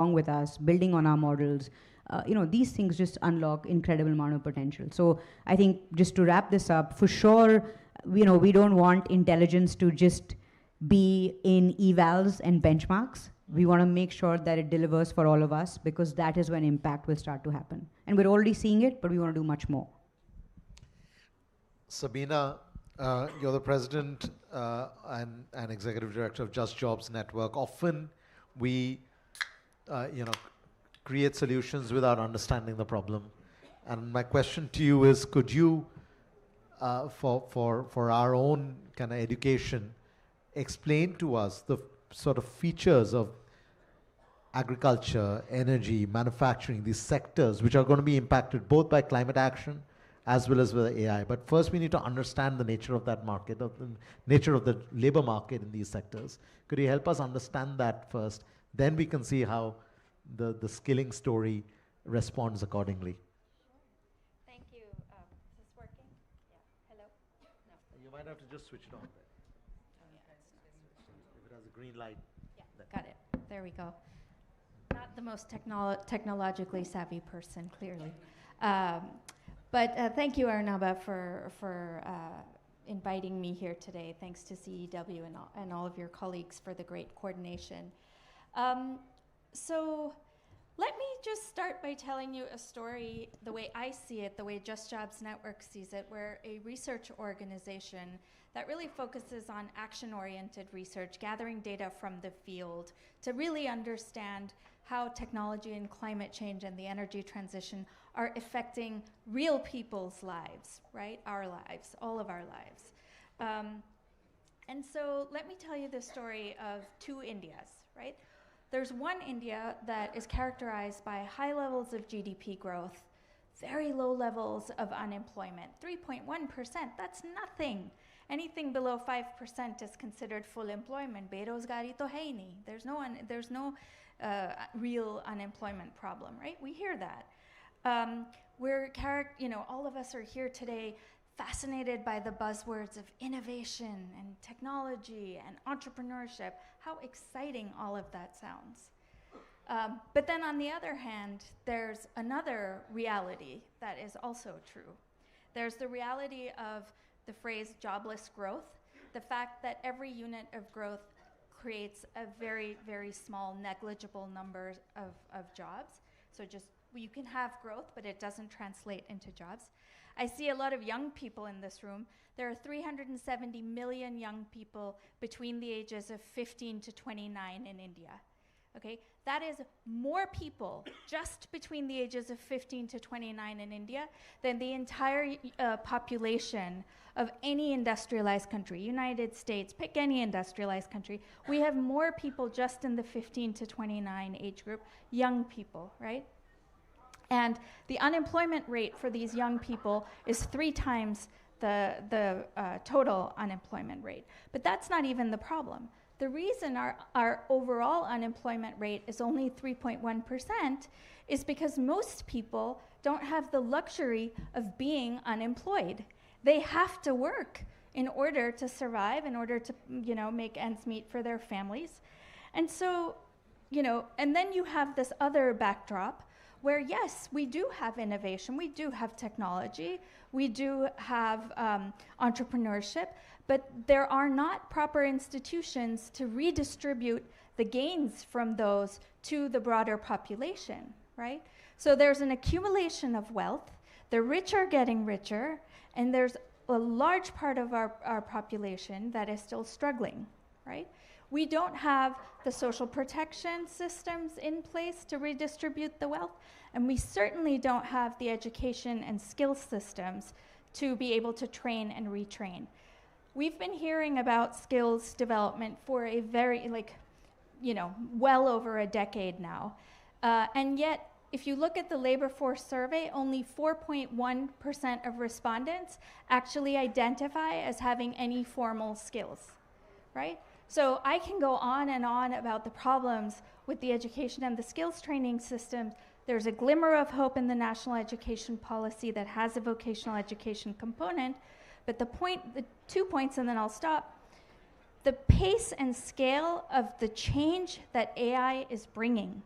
along with us, building on our models. These things just unlock incredible amount of potential. So I think just to wrap this up, for sure, we don't want intelligence to just be in evals and benchmarks. We want to make sure that it delivers for all of us, because that is when impact will start to happen. And we're already seeing it, but we want to do much more. Sabina, you're the president and executive director of Just Jobs Network. Often we, create solutions without understanding the problem. And my question to you is, could you, for our own kind of education, explain to us the sort of features of agriculture, energy, manufacturing, these sectors which are going to be impacted both by climate action as well as with AI. But first we need to understand the nature of that market, of the nature of the labor market in these sectors. Could you help us understand that first? Then we can see how the skilling story responds accordingly. Thank you. Is this working? Yeah. Hello? No. You might have to just switch it on there. If it has a green light. Yeah, got it. There we go. Not the most technologically savvy person, clearly. But thank you, Arnaba, for inviting me here today. Thanks to CEW and all of your colleagues for the great coordination. So let me just start by telling you a story the way I see it, the way Just Jobs Network sees it. We're a research organization that really focuses on action-oriented research, gathering data from the field to really understand how technology and climate change and the energy transition are affecting real people's lives, right? Our lives, all of our lives. And so let me tell you the story of two Indias, right? There's one India that is characterized by high levels of GDP growth, very low levels of unemployment, 3.1%, that's nothing. Anything below 5% is considered full employment. Berozgari to hai nahi. There's no real unemployment problem, right? We hear that. All of us are here today fascinated by the buzzwords of innovation and technology and entrepreneurship. How exciting all of that sounds. But then on the other hand, there's another reality that is also true. There's the reality of the phrase jobless growth, the fact that every unit of growth creates a very, very small, negligible number of jobs. So you can have growth, but it doesn't translate into jobs. I see a lot of young people in this room. There are 370 million young people between the ages of 15 to 29 in India. Okay, that is more people just between the ages of 15 to 29 in India than the entire population of any industrialized country, United States, pick any industrialized country. We have more people just in the 15 to 29 age group, young people, right? And the unemployment rate for these young people is 3 times the total unemployment rate. But that's not even the problem. The reason our overall unemployment rate is only 3.1% is because most people don't have the luxury of being unemployed. They have to work in order to survive, in order to, make ends meet for their families. And so, and then you have this other backdrop where, yes, we do have innovation, we do have technology, we do have entrepreneurship, but there are not proper institutions to redistribute the gains from those to the broader population, right? So there's an accumulation of wealth, the rich are getting richer, and there's a large part of our population that is still struggling, right? We don't have the social protection systems in place to redistribute the wealth, and we certainly don't have the education and skill systems to be able to train and retrain. We've been hearing about skills development for a very, well over a decade now. And yet, if you look at the labor force survey, only 4.1% of respondents actually identify as having any formal skills, right? So I can go on and on about the problems with the education and the skills training systems. There's a glimmer of hope in the national education policy that has a vocational education component, but the 2 points, and then I'll stop. The pace and scale of the change that AI is bringing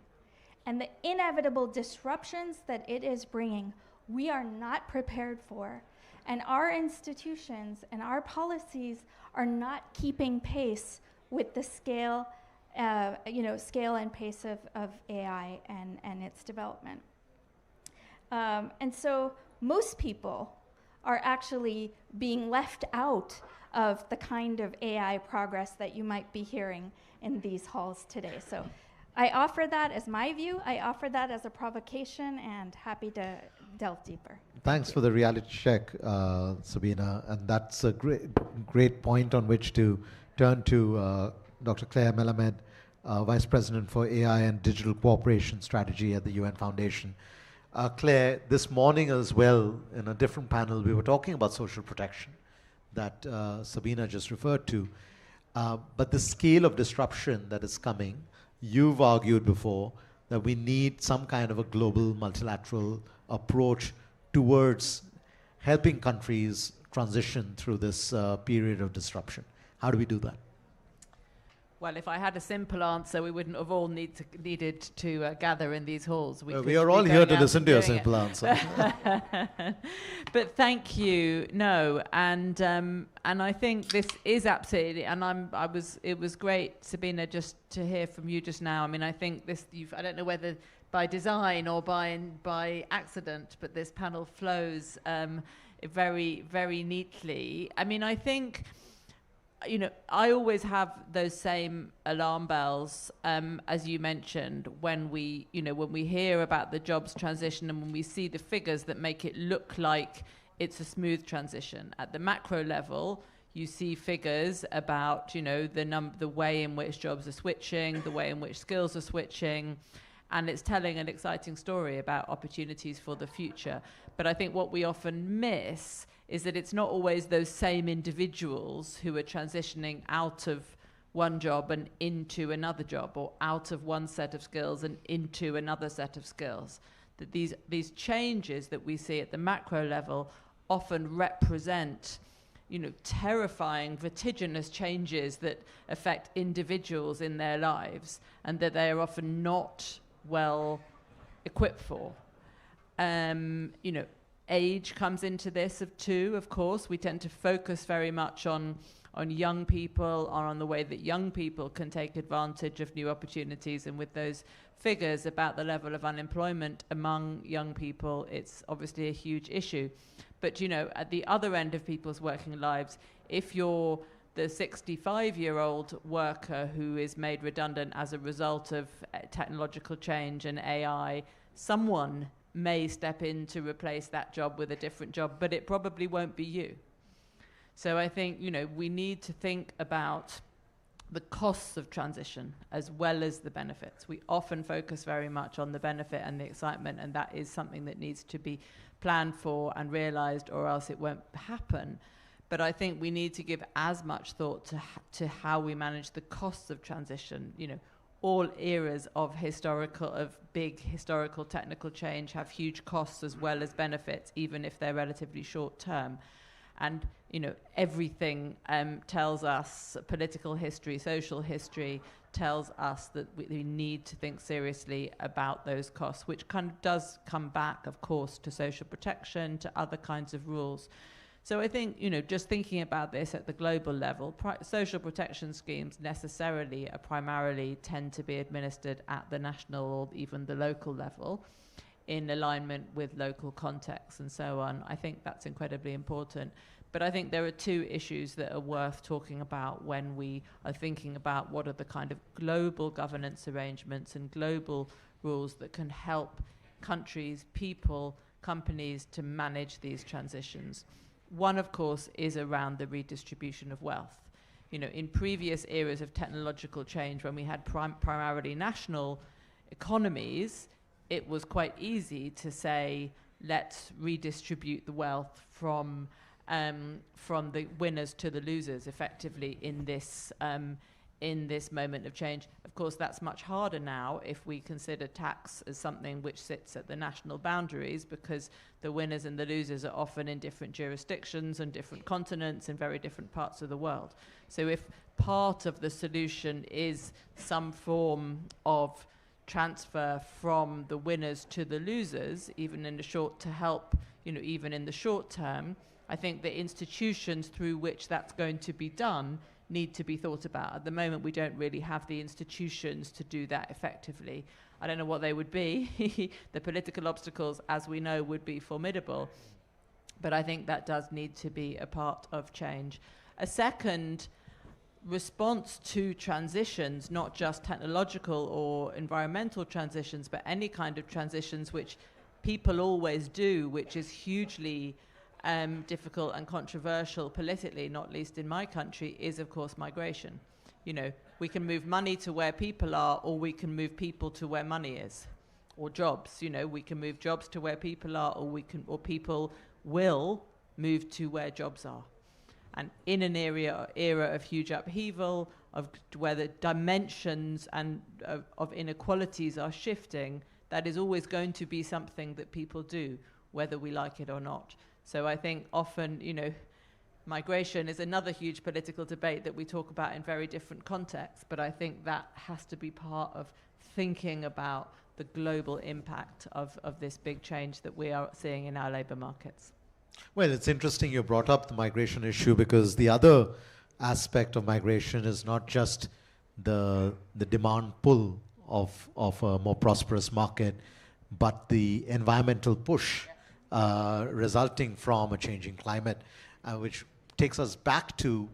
and the inevitable disruptions that it is bringing, we are not prepared for. And our institutions and our policies are not keeping pace with the scale, scale and pace of AI and its development. And so most people are actually being left out of the kind of AI progress that you might be hearing in these halls today. So I offer that as my view. I offer that as a provocation, and happy to delve deeper. Thanks for the reality check, Sabina. And that's a great point on which to turn to Dr. Claire Melamed, Vice President for AI and Digital Cooperation Strategy at the UN Foundation. Claire, this morning as well, in a different panel, we were talking about social protection that Sabina just referred to. But the scale of disruption that is coming, you've argued before that we need some kind of a global multilateral approach towards helping countries transition through this period of disruption. How do we do that? Well, if I had a simple answer, we wouldn't have all needed to gather in these halls. We are all here to listen to your simple answer. But thank you. No, and I think this is absolutely. And it was great, Sabina, just to hear from you just now. I mean, I think this. I don't know whether by design or by accident, but this panel flows very, very neatly. I mean, I think. I always have those same alarm bells, as you mentioned, when we hear about the jobs transition and when we see the figures that make it look like it's a smooth transition. At the macro level, you see figures about, the way in which jobs are switching, the way in which skills are switching, and it's telling an exciting story about opportunities for the future. But I think what we often miss is that it's not always those same individuals who are transitioning out of one job and into another job, or out of one set of skills and into another set of skills. That these changes that we see at the macro level often represent, terrifying, vertiginous changes that affect individuals in their lives, and that they are often not well equipped for. Age comes into this too, of course. We tend to focus very much on young people, on the way that young people can take advantage of new opportunities. And with those figures about the level of unemployment among young people, it's obviously a huge issue. But, at the other end of people's working lives, if you're the 65-year-old worker who is made redundant as a result of technological change and AI, someone may step in to replace that job with a different job, but it probably won't be you. So I think, we need to think about the costs of transition as well as the benefits. We often focus very much on the benefit and the excitement, and that is something that needs to be planned for and realized, or else it won't happen. But I think we need to give as much thought to how we manage the costs of transition. All eras of big historical technical change have huge costs as well as benefits, even if they're relatively short term. And everything tells us, political history, social history tells us that we need to think seriously about those costs, which kind of does come back, of course, to social protection, to other kinds of rules. So I think, just thinking about this at the global level, social protection schemes necessarily primarily tend to be administered at the national or even the local level in alignment with local contexts and so on. I think that's incredibly important. But I think there are two issues that are worth talking about when we are thinking about what are the kind of global governance arrangements and global rules that can help countries, people, companies to manage these transitions. One, of course, is around the redistribution of wealth. In previous eras of technological change, when we had primarily national economies, it was quite easy to say, let's redistribute the wealth from the winners to the losers, effectively, in this moment of change. Of course, that's much harder now if we consider tax as something which sits at the national boundaries, because the winners and the losers are often in different jurisdictions and different continents and very different parts of the world. So if part of the solution is some form of transfer from the winners to the losers, even in the short to help, even in the short term, I think the institutions through which that's going to be done need to be thought about. At the moment, we don't really have the institutions to do that effectively. I don't know what they would be. The political obstacles, as we know, would be formidable. But I think that does need to be a part of change. A second response to transitions, not just technological or environmental transitions, but any kind of transitions which people always do, which is hugely difficult and controversial politically, not least in my country, is of course migration. We can move money to where people are, or we can move people to where money is, or jobs. We can move jobs to where people are, or people will move to where jobs are. And in an era of huge upheaval, of where the dimensions and of inequalities are shifting, that is always going to be something that people do, whether we like it or not. So I think often, migration is another huge political debate that we talk about in very different contexts, but I think that has to be part of thinking about the global impact of this big change that we are seeing in our labour markets. Well, it's interesting you brought up the migration issue, because the other aspect of migration is not just the demand pull of a more prosperous market, but the environmental push resulting from a changing climate, which takes us back to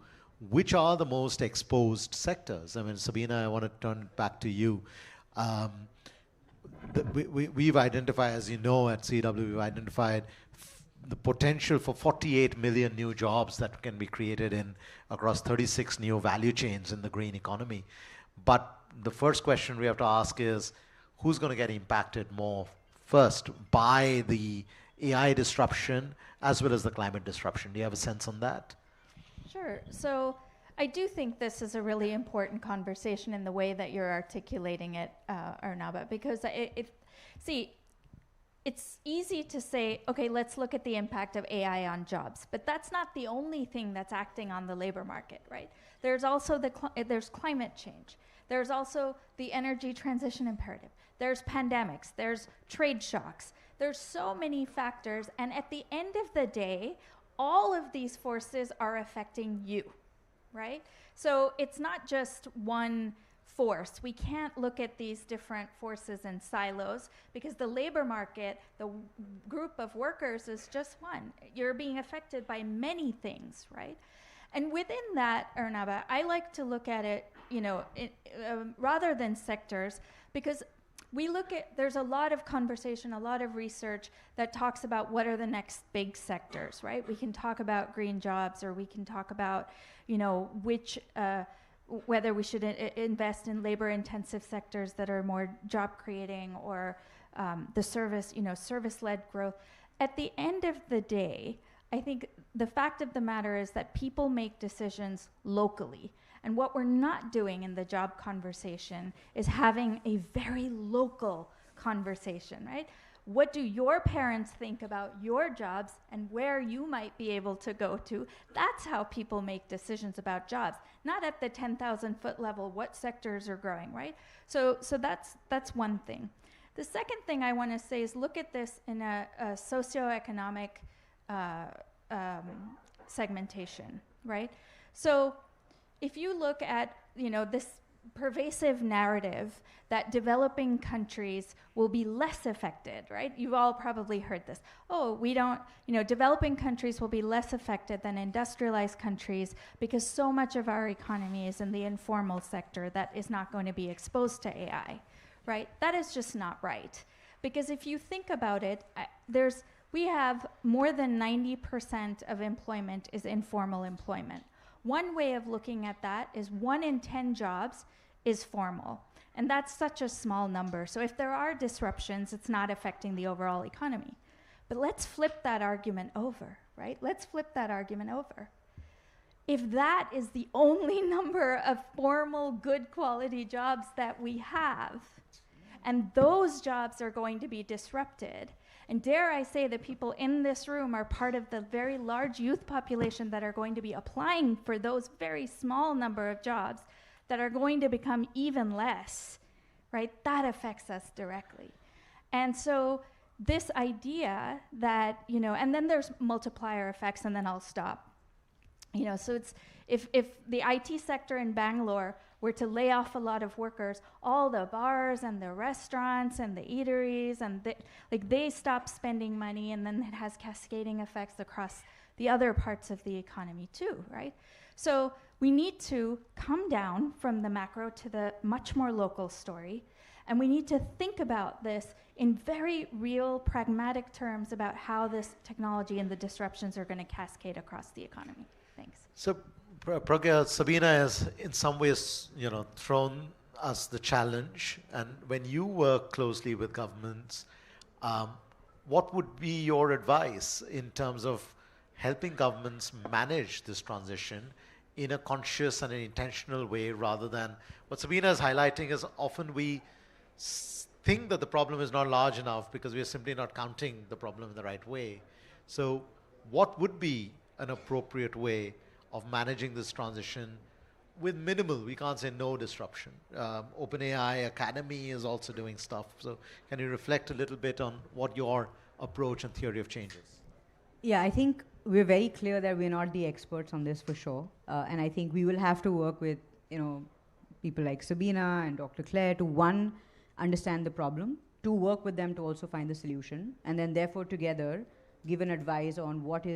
which are the most exposed sectors. I mean, Sabina, I want to turn it back to you. We've identified, as you know, at CW, we've identified the potential for 48 million new jobs that can be created across 36 new value chains in the green economy. But the first question we have to ask is, who's going to get impacted more first by the AI disruption as well as the climate disruption? Do you have a sense on that? Sure. So I do think this is a really important conversation in the way that you're articulating it, Arnaba, because it's easy to say, okay, let's look at the impact of AI on jobs, but that's not the only thing that's acting on the labor market, right? There's also there's climate change. There's also the energy transition imperative. There's pandemics. There's trade shocks. There's so many factors, and at the end of the day, all of these forces are affecting you, right? So it's not just one force. We can't look at these different forces in silos, because the labor market, the group of workers, is just one. You're being affected by many things, right? And within that, Arnaba, I like to look at it, rather than sectors, because there's a lot of conversation, a lot of research that talks about what are the next big sectors, right? We can talk about green jobs, or we can talk about, whether we should invest in labor-intensive sectors that are more job-creating, or the service-led growth. At the end of the day, I think the fact of the matter is that people make decisions locally. And what we're not doing in the job conversation is having a very local conversation, right? What do your parents think about your jobs and where you might be able to go to? That's how people make decisions about jobs, not at the 10,000-foot level, what sectors are growing, right? So that's one thing. The second thing I want to say is look at this in a socioeconomic segmentation, right? So if you look at, this pervasive narrative that developing countries will be less affected, right? You've all probably heard this. Developing countries will be less affected than industrialized countries because so much of our economy is in the informal sector that is not going to be exposed to AI, right? That is just not right. Because if you think about it, we have more than 90% of employment is informal employment. One way of looking at that is 1 in 10 jobs is formal. And that's such a small number. So if there are disruptions, it's not affecting the overall economy. But let's flip that argument over, right? Let's flip that argument over. If that is the only number of formal, good quality jobs that we have, and those jobs are going to be disrupted, and dare I say that people in this room are part of the very large youth population that are going to be applying for those very small number of jobs that are going to become even less, right? That affects us directly. And so this idea that, and then there's multiplier effects, and then I'll stop. So it's, if the IT sector in Bangalore were to lay off a lot of workers, all the bars and the restaurants and the eateries, and they stop spending money, and then it has cascading effects across the other parts of the economy too, right? So we need to come down from the macro to the much more local story, and we need to think about this in very real, pragmatic terms about how this technology and the disruptions are going to cascade across the economy. Thanks. So, Pragya, Sabina has in some ways, thrown us the challenge. And when you work closely with governments, what would be your advice in terms of helping governments manage this transition in a conscious and an intentional way, rather than what Sabina is highlighting is often we think that the problem is not large enough because we are simply not counting the problem in the right way. So what would be an appropriate way of managing this transition with minimal, we can't say no disruption. OpenAI Academy is also doing stuff. So can you reflect a little bit on what your approach and theory of change is? Yeah, I think we're very clear that we're not the experts on this for sure. And I think we will have to work with, people like Sabina and Dr. Claire to, one, understand the problem, to work with them to also find the solution, and then therefore together give an advice on what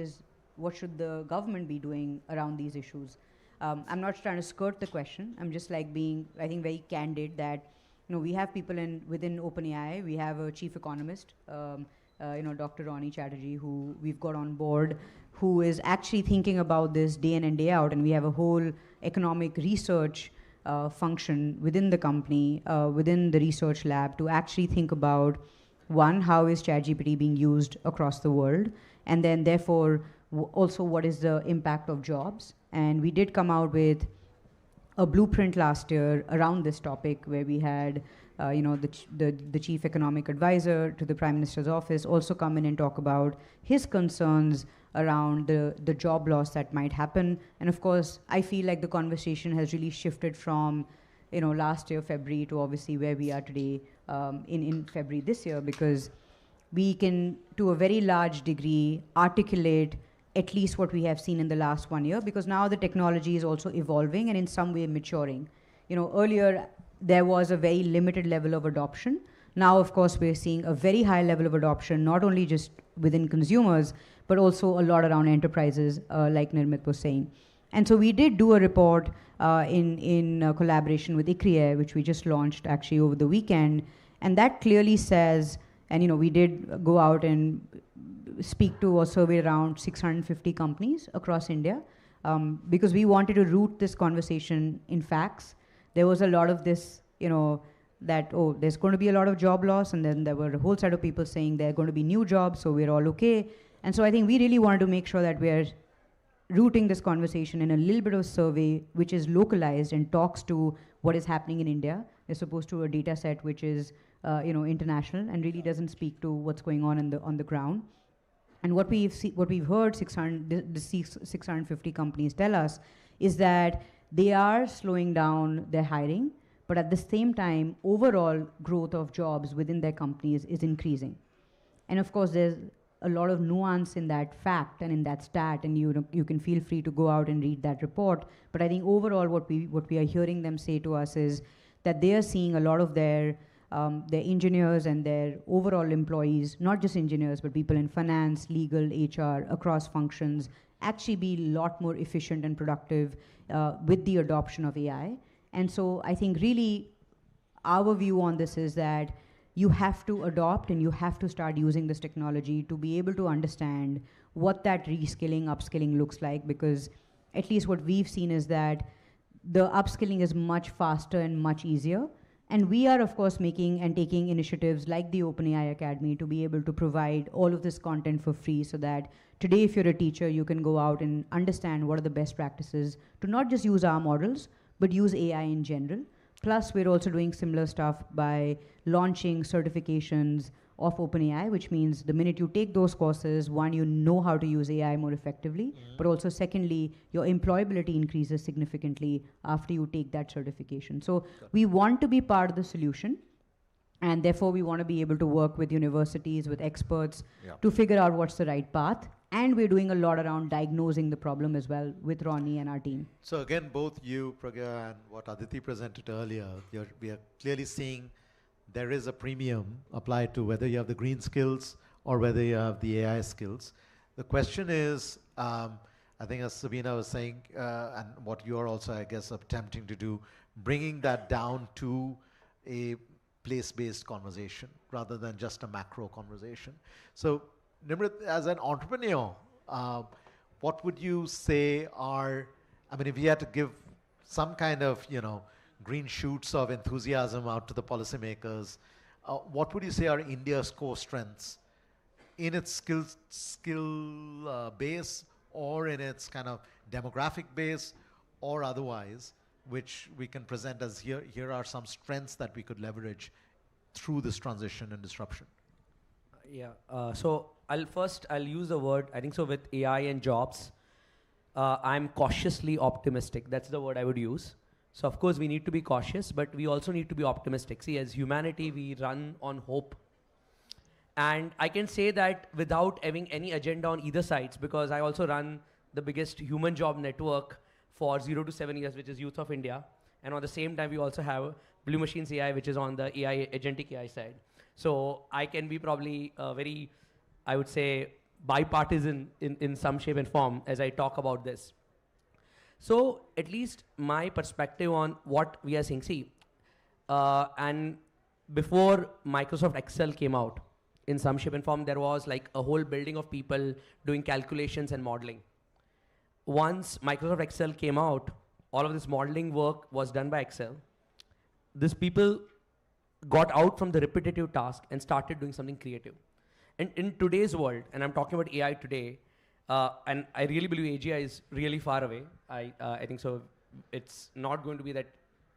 should the government be doing around these issues. I'm not trying to skirt the question. I'm just being, I think, very candid that, we have people within OpenAI. We have a chief economist, Dr. Ronnie Chatterjee, who we've got on board, who is actually thinking about this day in and day out. And we have a whole economic research function within the company, within the research lab, to actually think about, one, how is ChatGPT being used across the world? And then therefore, also what is the impact of jobs? And we did come out with a blueprint last year around this topic, where we had the chief economic advisor to the Prime Minister's office also come in and talk about his concerns around the job loss that might happen. And of course, I feel like the conversation has really shifted from last year, February, to obviously where we are today in February this year, because we can, to a very large degree, articulate at least what we have seen in the last 1 year, because now the technology is also evolving and in some way maturing. Earlier there was a very limited level of adoption. Now, of course, we're seeing a very high level of adoption, not only just within consumers, but also a lot around enterprises, like Nirmit was saying. And so we did do a report in collaboration with ICRIER, which we just launched actually over the weekend. And that clearly says, and we did go out and speak to or survey around 650 companies across India, because we wanted to root this conversation in facts. There was a lot of this, that, there's going to be a lot of job loss, and then there were a whole set of people saying there are going to be new jobs, so we're all okay. And so I think we really wanted to make sure that we're rooting this conversation in a little bit of survey which is localized and talks to what is happening in India, as opposed to a data set which is international and really doesn't speak to what's going on the ground. And what we've heard 650 companies tell us is that they are slowing down their hiring, but at the same time, overall growth of jobs within their companies is increasing. And of course, there's a lot of nuance in that fact and in that stat, and you can feel free to go out and read that report. But I think overall, what we are hearing them say to us is that they are seeing a lot of their engineers and their overall employees, not just engineers, but people in finance, legal, HR, across functions, actually be a lot more efficient and productive with the adoption of AI. And so I think really our view on this is that you have to adopt and you have to start using this technology to be able to understand what that reskilling, upskilling looks like, because at least what we've seen is that the upskilling is much faster and much easier. And we are, of course, making and taking initiatives like the OpenAI Academy to be able to provide all of this content for free, so that today, if you're a teacher, you can go out and understand what are the best practices to not just use our models, but use AI in general. Plus, we're also doing similar stuff by launching certifications of OpenAI, which means the minute you take those courses, one, you know how to use AI more effectively, but also secondly, your employability increases significantly after you take that certification. So we want to be part of the solution, and therefore we want to be able to work with universities, with experts to figure out what's the right path. And we're doing a lot around diagnosing the problem as well with Ronnie and our team. So again, both you, Pragya, and what Aditi presented earlier, we are clearly seeing there is a premium applied to whether you have the green skills or whether you have the AI skills. The question is, I think as Sabina was saying, and what you are also, I guess, attempting to do, bringing that down to a place-based conversation rather than just a macro conversation. So Nimrit, as an entrepreneur, what would you say are, I mean, if you had to give some kind of, green shoots of enthusiasm out to the policymakers, what would you say are India's core strengths in its skill base or in its kind of demographic base or otherwise, which we can present as here are some strengths that we could leverage through this transition and disruption? So I'll use the word, I think so with AI and jobs, I'm cautiously optimistic. That's the word I would use. So of course we need to be cautious, but we also need to be optimistic. See, as humanity, we run on hope. And I can say that without having any agenda on either sides, because I also run the biggest human job network for 0 to 7 years, which is Youth of India. And on the same time, we also have Blue Machines AI, which is on the AI, agentic AI side. So I can be probably very, I would say, bipartisan in some shape and form as I talk about this. So at least my perspective on what we are seeing, and before Microsoft Excel came out, in some shape and form, there was like a whole building of people doing calculations and modeling. Once Microsoft Excel came out, all of this modeling work was done by Excel. These people got out from the repetitive task and started doing something creative. And in today's world, and I'm talking about AI today, and I really believe AGI is really far away. I think so. It's not going to be that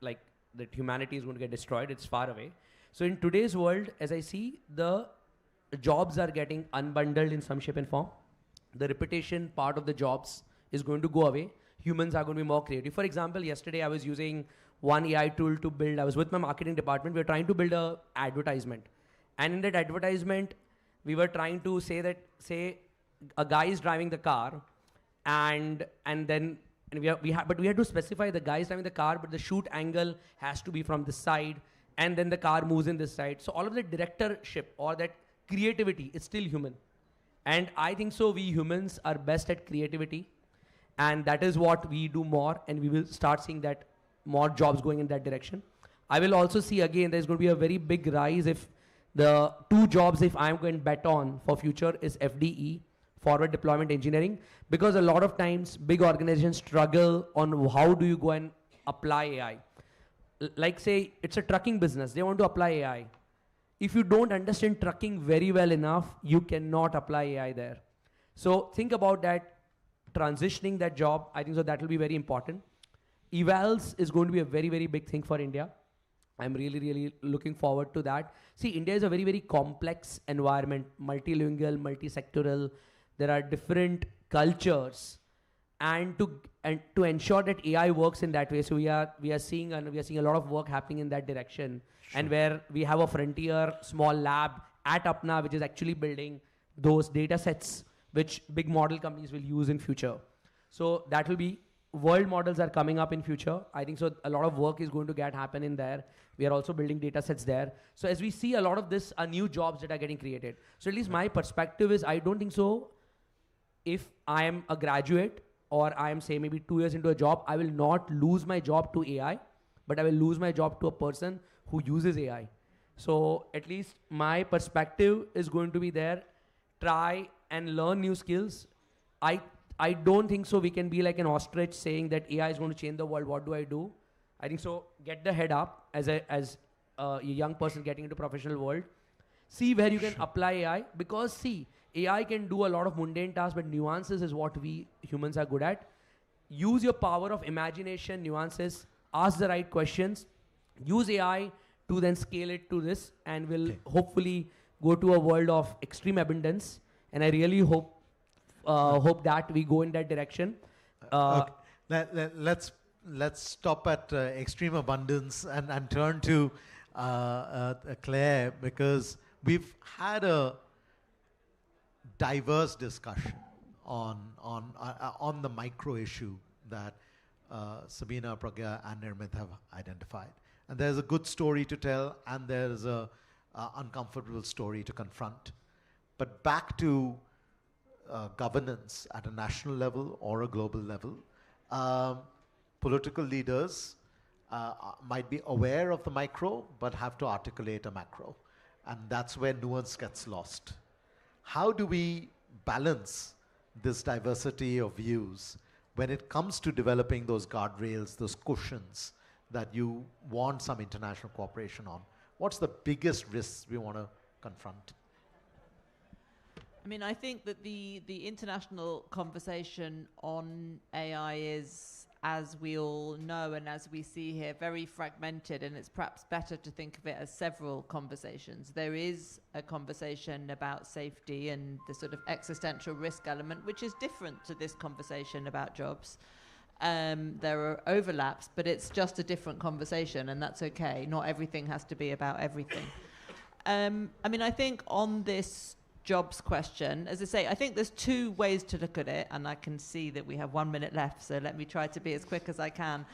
that humanity is going to get destroyed. It's far away. So in today's world, as I see, the jobs are getting unbundled in some shape and form. The repetition part of the jobs is going to go away. Humans are going to be more creative. For example, yesterday I was using one AI tool to build. I was with my marketing department. We were trying to build a advertisement, and in that advertisement, we were trying to say a guy is driving the car, and we had to specify the guy is driving the car, but the shoot angle has to be from this side, and then the car moves in this side. So all of the directorship or that creativity is still human, and I think so. We humans are best at creativity, and that is what we do more, and we will start seeing that more jobs going in that direction. I will also see again there's going to be a very big rise if the two jobs if I'm going to bet on for future is FDE, forward deployment engineering, because a lot of times big organizations struggle on how do you go and apply AI. Like say it's a trucking business, they want to apply AI. If you don't understand trucking very well enough, you cannot apply AI there. So think about that, transitioning that job, I think so that will be very important. Evals is going to be a very, very big thing for India. I'm really, really looking forward to that. See, India is a very, very complex environment, multilingual, multi-sectoral. There are different cultures, and to ensure that AI works in that way. So we are seeing a lot of work happening in that direction, and where we have a frontier small lab at Apna, which is actually building those data sets which big model companies will use in future. So that will be. World models are coming up in future. I think so a lot of work is going to happen in there. We are also building data sets there. So as we see a lot of this are new jobs that are getting created. So at least my perspective is I don't think so if I am a graduate or I am say maybe 2 years into a job, I will not lose my job to AI, but I will lose my job to a person who uses AI. So at least my perspective is going to be there. Try and learn new skills. I don't think so we can be like an ostrich saying that AI is going to change the world. What do I do? I think so get the head up as a young person getting into professional world. See where you can apply AI, because see, AI can do a lot of mundane tasks, but nuances is what we humans are good at. Use your power of imagination, nuances, ask the right questions, use AI to then scale it to this, and we'll hopefully go to a world of extreme abundance. And I really hope hope that we go in that direction. Okay. Let's stop at extreme abundance and turn to Claire, because we've had a diverse discussion on the micro issue that Sabina, Pragya, and Nirmit have identified. And there's a good story to tell, and there's a uncomfortable story to confront. But back to governance at a national level or a global level, political leaders might be aware of the micro, but have to articulate a macro. And that's where nuance gets lost. How do we balance this diversity of views when it comes to developing those guardrails, those cushions that you want some international cooperation on? What's the biggest risks we want to confront? I mean, I think that the international conversation on AI is, as we all know and as we see here, very fragmented, and it's perhaps better to think of it as several conversations. There is a conversation about safety and the sort of existential risk element, which is different to this conversation about jobs. There are overlaps, but it's just a different conversation, and that's okay. Not everything has to be about everything. I mean, I think on this jobs question, as I say, I think there's two ways to look at it, and I can see that we have 1 minute left, so let me try to be as quick as I can.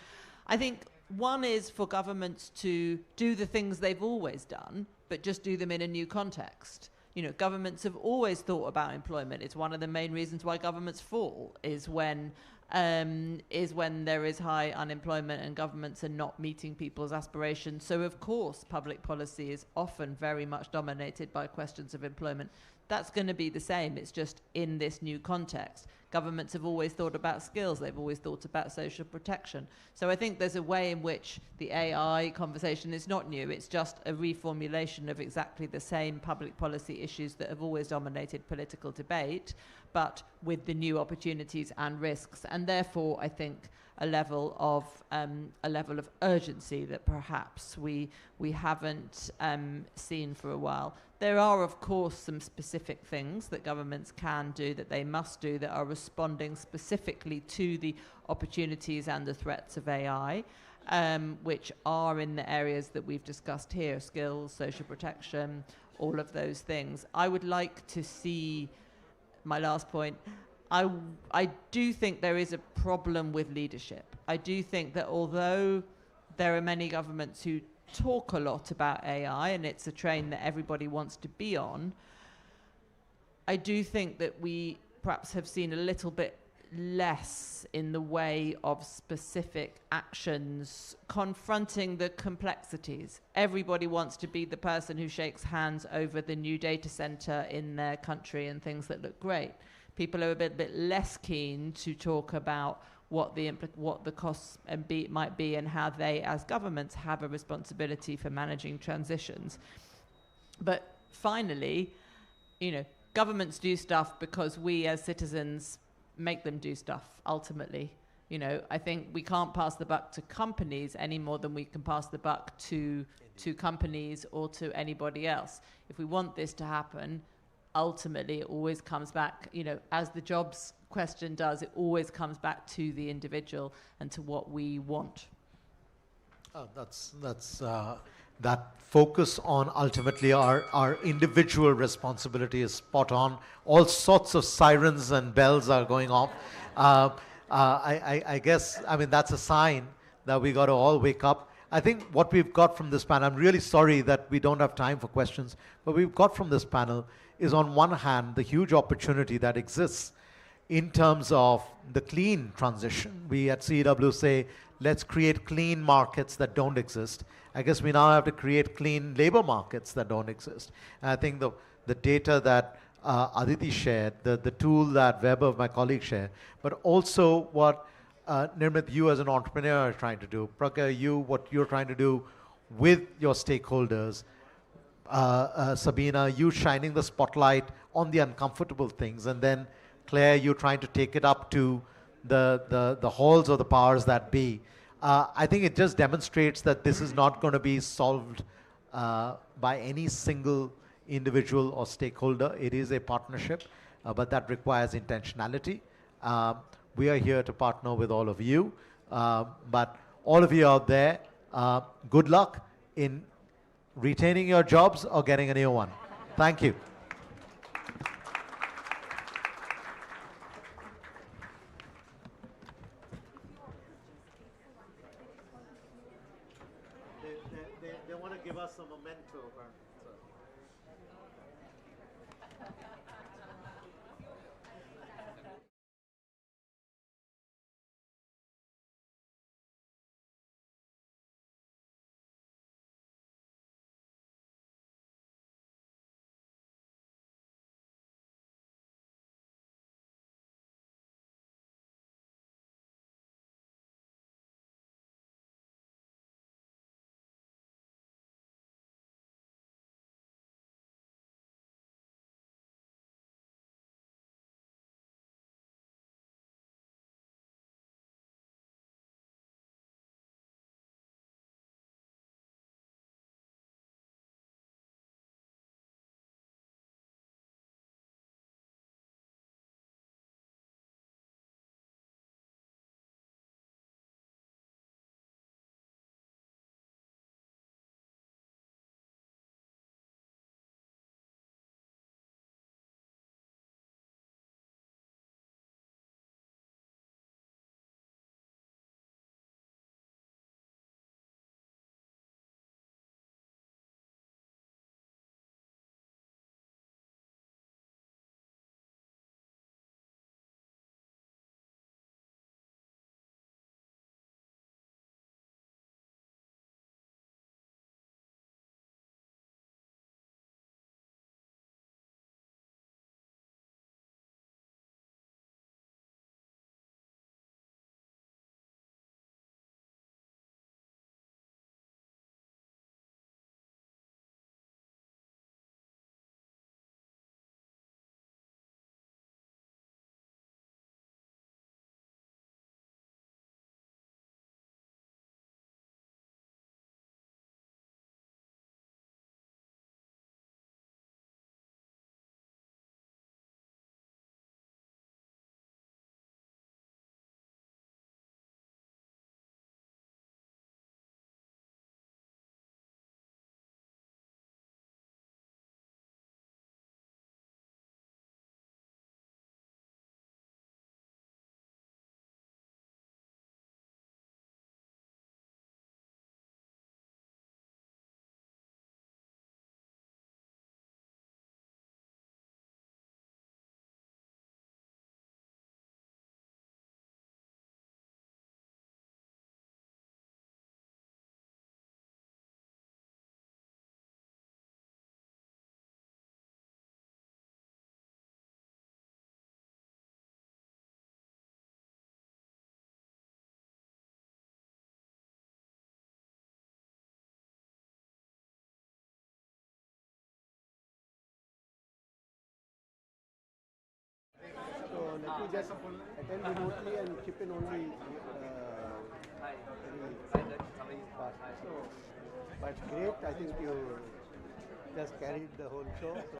I think one is for governments to do the things they've always done, but just do them in a new context. You know, governments have always thought about employment. It's one of the main reasons why governments fall, is when there is high unemployment and governments are not meeting people's aspirations. So of course, public policy is often very much dominated by questions of employment. That's going to be the same. It's just in this new context. Governments have always thought about skills. They've always thought about social protection. So I think there's a way in which the AI conversation is not new. It's just a reformulation of exactly the same public policy issues that have always dominated political debate, but with the new opportunities and risks. And therefore, I think a level of urgency that perhaps we haven't seen for a while. There are, of course, some specific things that governments can do, that they must do, that are responding specifically to the opportunities and the threats of AI, which are in the areas that we've discussed here: skills, social protection, all of those things. I would like to see, my last point, I do think there is a problem with leadership. I do think that although there are many governments who talk a lot about AI, and it's a train that everybody wants to be on, I do think that we perhaps have seen a little bit less in the way of specific actions confronting the complexities. Everybody wants to be the person who shakes hands over the new data center in their country and things that look great. People are a bit less keen to talk about what the costs might be, and how they, as governments, have a responsibility for managing transitions. But finally, you know, governments do stuff because we as citizens make them do stuff, ultimately. You know, I think we can't pass the buck to companies any more than we can pass the buck to companies or to anybody else. If we want this to happen, ultimately it always comes back, you know, as the jobs question does, it always comes back to the individual and to what we want. That focus on ultimately our individual responsibility is spot on. All sorts of sirens and bells are going off. I guess, I mean, that's a sign that we got to all wake up. I think what we've got from this panel, I'm really sorry that we don't have time for questions, but we've got from this panel is, on one hand, the huge opportunity that exists in terms of the clean transition. We at CEW say, let's create clean markets that don't exist. I guess we now have to create clean labor markets that don't exist. And I think the data that Aditi shared, the tool that Weber, my colleague, shared, but also what Nirmit, you as an entrepreneur are trying to do, Pragya, what you're trying to do with your stakeholders, Sabina, you shining the spotlight on the uncomfortable things, and then Claire, you trying to take it up to the halls of the powers that be. I think it just demonstrates that this is not going to be solved by any single individual or stakeholder. It is a partnership, but that requires intentionality. Um, we are here to partner with all of you, but all of you out there, good luck in retaining your jobs or getting a new one. Thank you. They want to give us a memento. So let me just attend remotely and chip in only very fast. So, but great, I think you just carried the whole show. So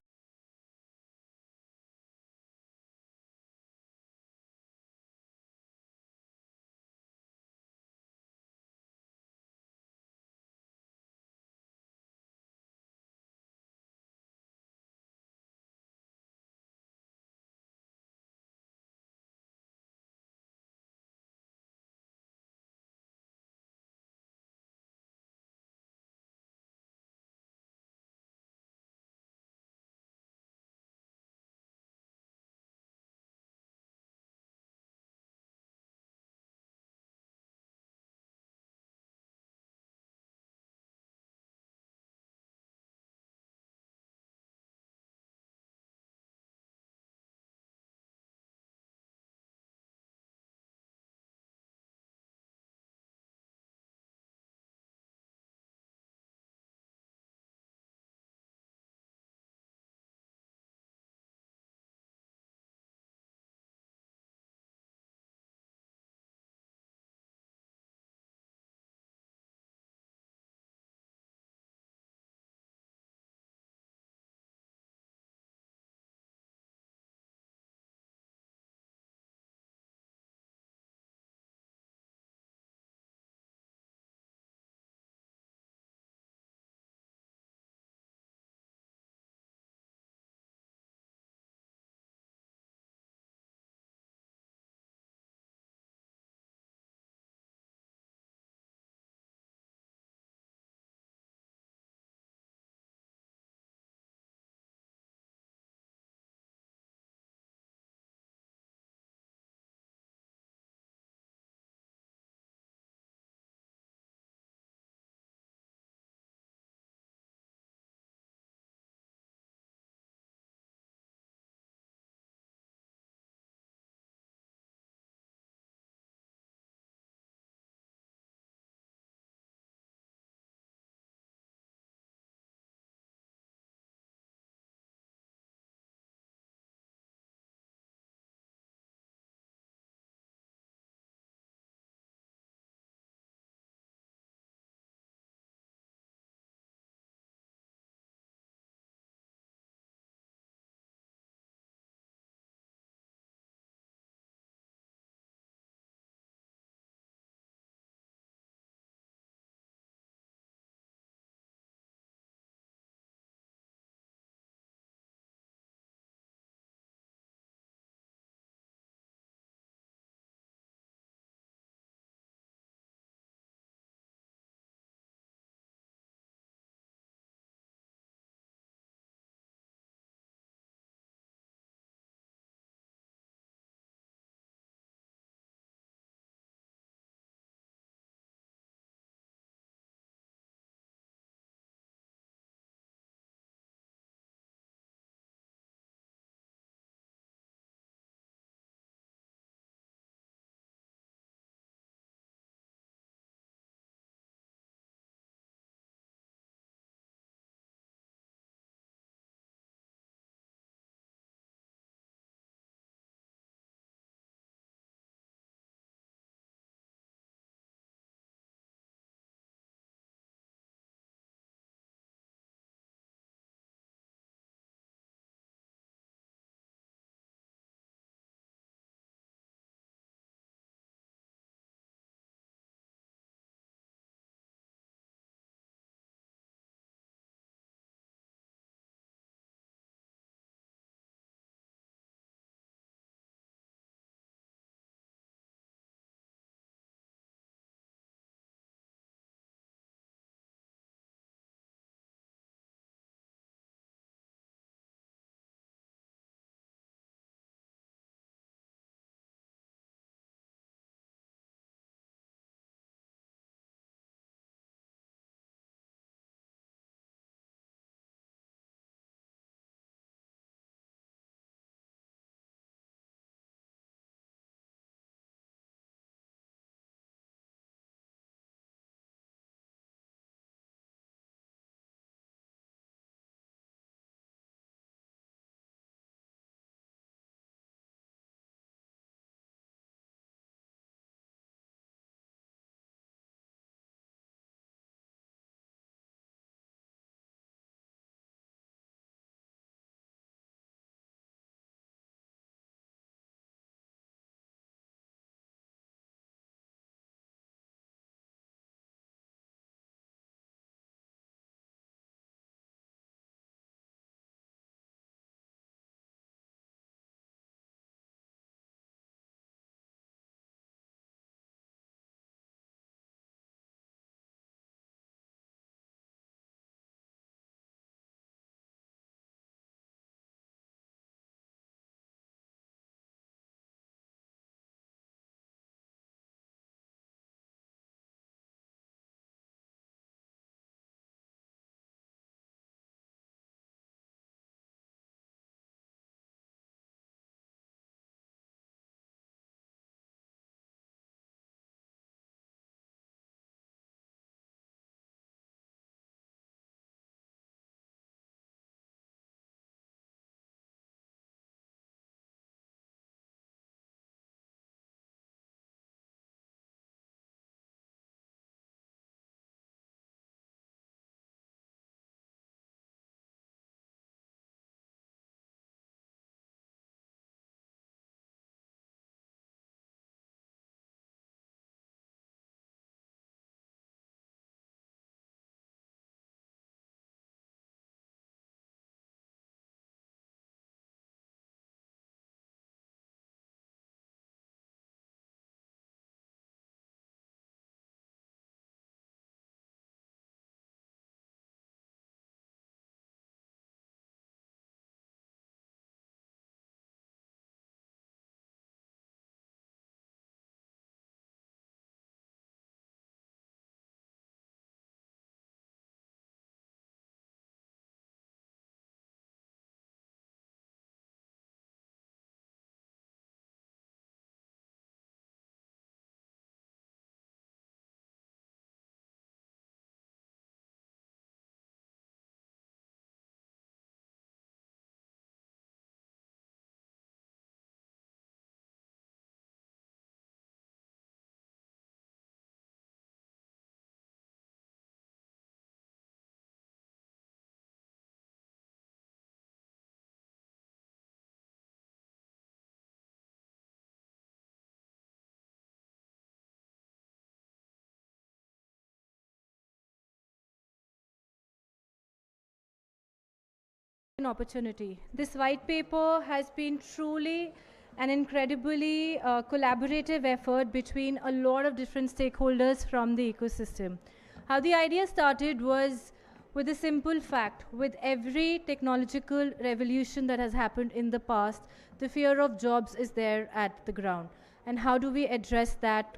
an opportunity. This white paper has been truly an incredibly collaborative effort between a lot of different stakeholders from the ecosystem. How the idea started was with a simple fact. With every technological revolution that has happened in the past, the fear of jobs is there at the ground. And how do we address that?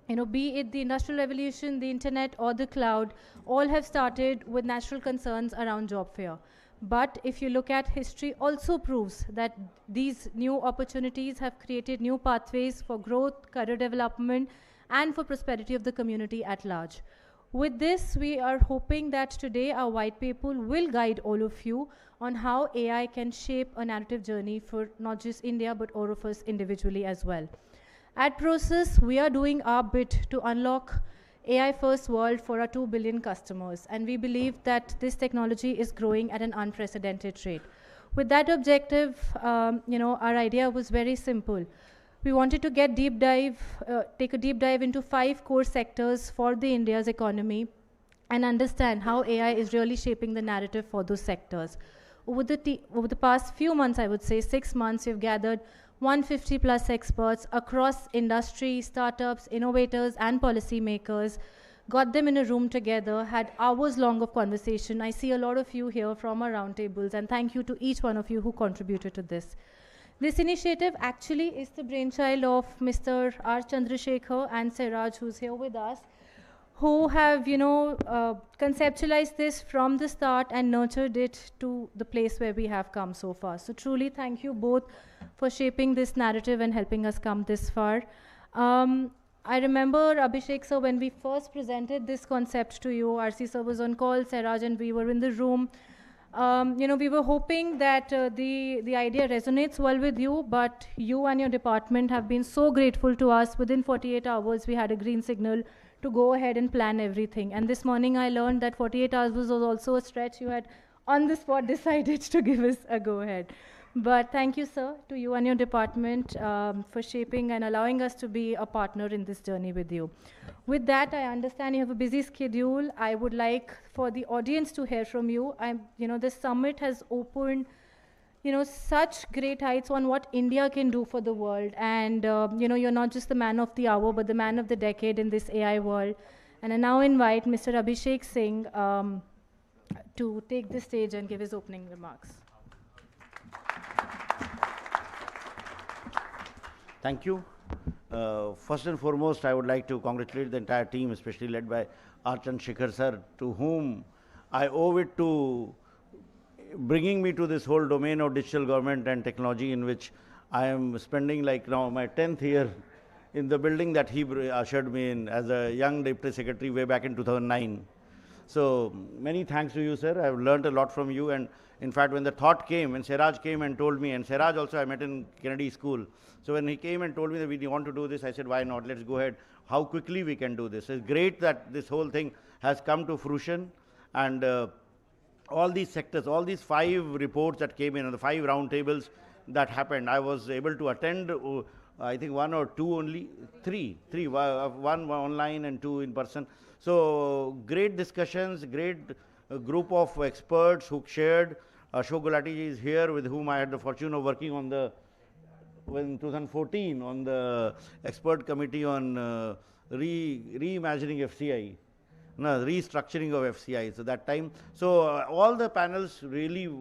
You know, be it the industrial revolution, the internet, or the cloud, all have started with natural concerns around job fear. But if you look at history, also proves that these new opportunities have created new pathways for growth, career development, and for prosperity of the community at large. With this, we are hoping that today our white paper will guide all of you on how AI can shape a narrative journey for not just India, but all of us individually as well. At Process, we are doing our bit to unlock AI first world for our 2 billion customers, and we believe that this technology is growing at an unprecedented rate. With that objective, our idea was very simple. We wanted to take a deep dive into 5 core sectors for the India's economy and understand how AI is really shaping the narrative for those sectors. Over the past few months, I would say 6 months, we've gathered 150 plus experts across industry, startups, innovators, and policymakers, got them in a room together, had hours long of conversation. I see a lot of you here from our roundtables, and thank you to each one of you who contributed to this. This initiative actually is the brainchild of Mr. R. Chandrasekhar and Siraj, who's here with us, who have, conceptualized this from the start and nurtured it to the place where we have come so far. So truly, thank you both for shaping this narrative and helping us come this far. I remember, Abhishek sir, when we first presented this concept to you, RC sir was on call, Siraj and we were in the room. We were hoping that the idea resonates well with you, but you and your department have been so grateful to us. Within 48 hours, we had a green signal to go ahead and plan everything. And this morning, I learned that 48 hours was also a stretch. You had on the spot decided to give us a go-ahead. But thank you, sir, to you and your department for shaping and allowing us to be a partner in this journey with you. With that, I understand you have a busy schedule. I would like for the audience to hear from you. The summit has opened, such great heights on what India can do for the world. And, you're not just the man of the hour, but the man of the decade in this AI world. And I now invite Mr. Abhishek Singh to take the stage and give his opening remarks. Thank you. First and foremost, I would like to congratulate the entire team, especially led by R. Chandrasekhar sir, to whom I owe it to bringing me to this whole domain of digital government and technology, in which I am spending like now my 10th year in the building that he ushered me in as a young deputy secretary way back in 2009. So many thanks to you, sir. I've learned a lot from you. And in fact, when the thought came, when Siraj came and told me, and Siraj also I met in Kennedy School. So when he came and told me that we want to do this, I said, why not? Let's go ahead. How quickly we can do this. It's great that this whole thing has come to fruition. And all these sectors, all these 5 reports that came in, and the 5 roundtables that happened, I was able to attend, I think 1 or 2 only, 3, 1 online and 2 in person. So great discussions, great group of experts who shared. Ashok Gulati is here, with whom I had the fortune of working on in 2014 on the expert committee on reimagining FCI, restructuring of FCI. So that time, all the panels really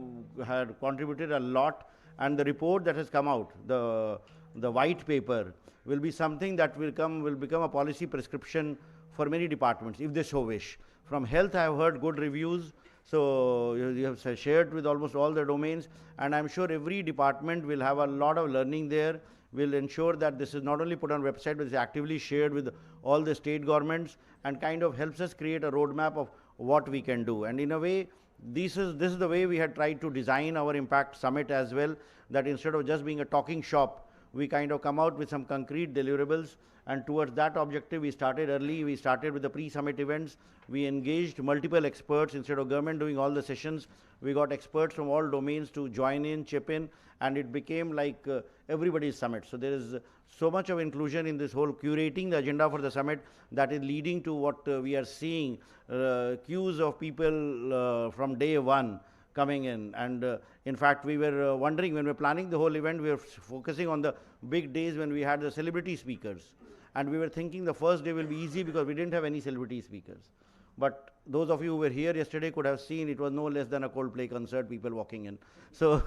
had contributed a lot, and the report that has come out, the white paper, will be something that will become a policy prescription for many departments, if they so wish. From health, I have heard good reviews. So you have shared with almost all the domains, and I'm sure every department will have a lot of learning there, will ensure that this is not only put on website, but is actively shared with all the state governments, and kind of helps us create a roadmap of what we can do. And in a way, this is the way we had tried to design our Impact Summit as well, that instead of just being a talking shop, we kind of come out with some concrete deliverables. And towards that objective, we started early. We started with the pre-summit events. We engaged multiple experts. Instead of government doing all the sessions, we got experts from all domains to join in, chip in, and it became like everybody's summit. So there is so much of inclusion in this whole curating the agenda for the summit that is leading to what we are seeing, queues of people from day one coming in. And in fact, we were wondering when we were planning the whole event, we were focusing on the big days when we had the celebrity speakers. And we were thinking the first day will be easy because we didn't have any celebrity speakers. But those of you who were here yesterday could have seen it was no less than a Coldplay concert, people walking in. So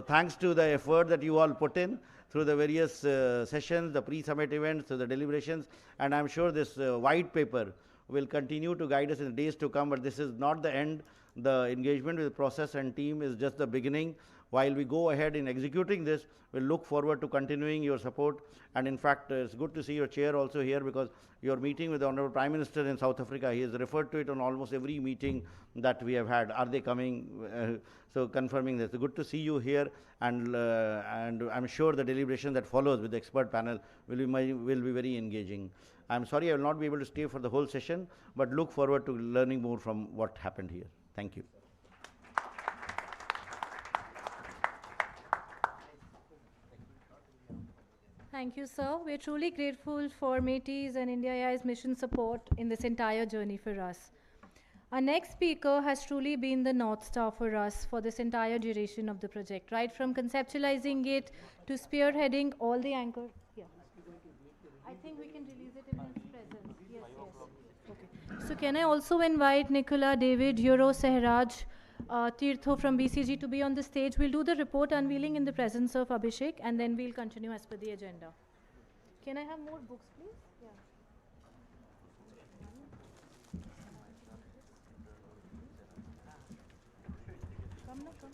thanks to the effort that you all put in through the various sessions, the pre-summit events, the deliberations, and I'm sure this white paper will continue to guide us in the days to come, but this is not the end. The engagement with the process and team is just the beginning. While we go ahead in executing this, we'll look forward to continuing your support. And in fact, it's good to see your chair also here, because you're meeting with the Honorable Prime Minister in South Africa. He has referred to it on almost every meeting that we have had. Are they coming? So confirming this. Good to see you here, and I'm sure the deliberation that follows with the expert panel will be very engaging. I'm sorry I will not be able to stay for the whole session, but look forward to learning more from what happened here. Thank you. Thank you, sir. We're truly grateful for Métis and India AI's mission support in this entire journey for us. Our next speaker has truly been the North Star for us for this entire duration of the project, right from conceptualizing it to spearheading all the anchor. Yeah. I think we can release it in his presence. Yes, yes. Okay. So can I also invite Nicola, David, Euro, Sehraj, Tirtho from BCG to be on the stage. We'll do the report unveiling in the presence of Abhishek, and then we'll continue as per the agenda. Can I have more books, please? Yeah. Come now, come.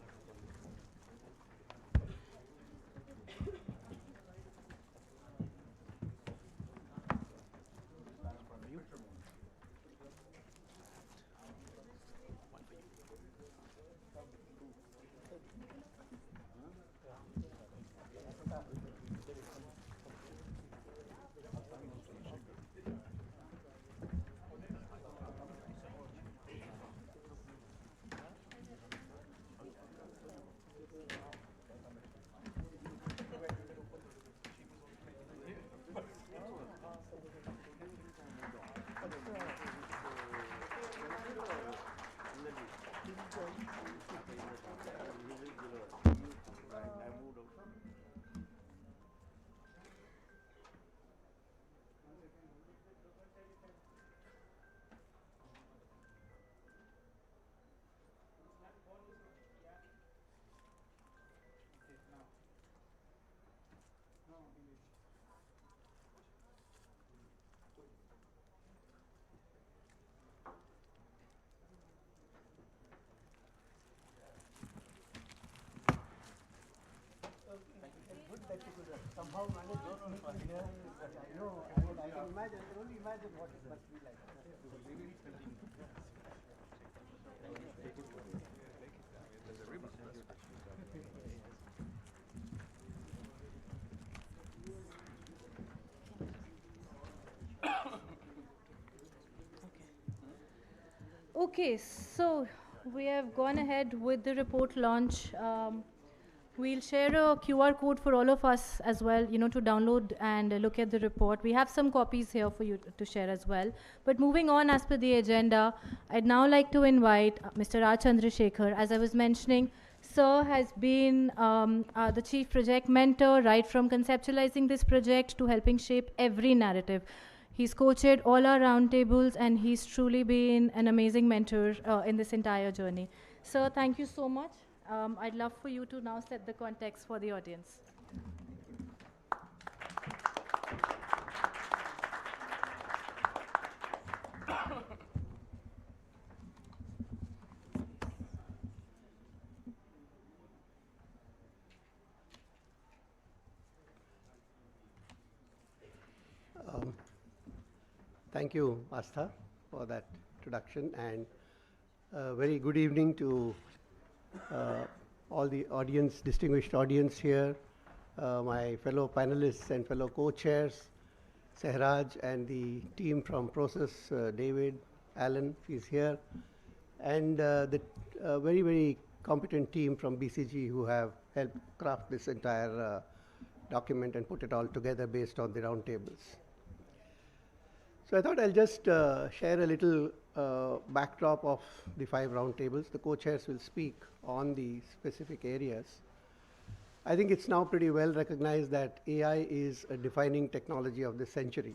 Somehow manage here, but I know, I can imagine, I can only imagine what it must be like. Okay, so we have gone ahead with the report launch. We'll share a QR code for all of us as well, to download and look at the report. We have some copies here for you to share as well. But moving on as per the agenda, I'd now like to invite Mr. R. Chandrasekhar. As I was mentioning, Sir has been the chief project mentor, right from conceptualizing this project to helping shape every narrative. He's co-chaired all our roundtables, and he's truly been an amazing mentor in this entire journey. Sir, thank you so much. I'd love for you to now set the context for the audience. Thank you, Astha, for that introduction, and very good evening to all the audience, distinguished audience here, my fellow panelists and fellow co-chairs, Sehraj and the team from Process, David, Alan is here, and the very, very competent team from BCG who have helped craft this entire document and put it all together based on the roundtables. So I thought I'll just share a little backdrop of the 5 roundtables. The co-chairs will speak on the specific areas. I think it's now pretty well recognized that AI is a defining technology of this century,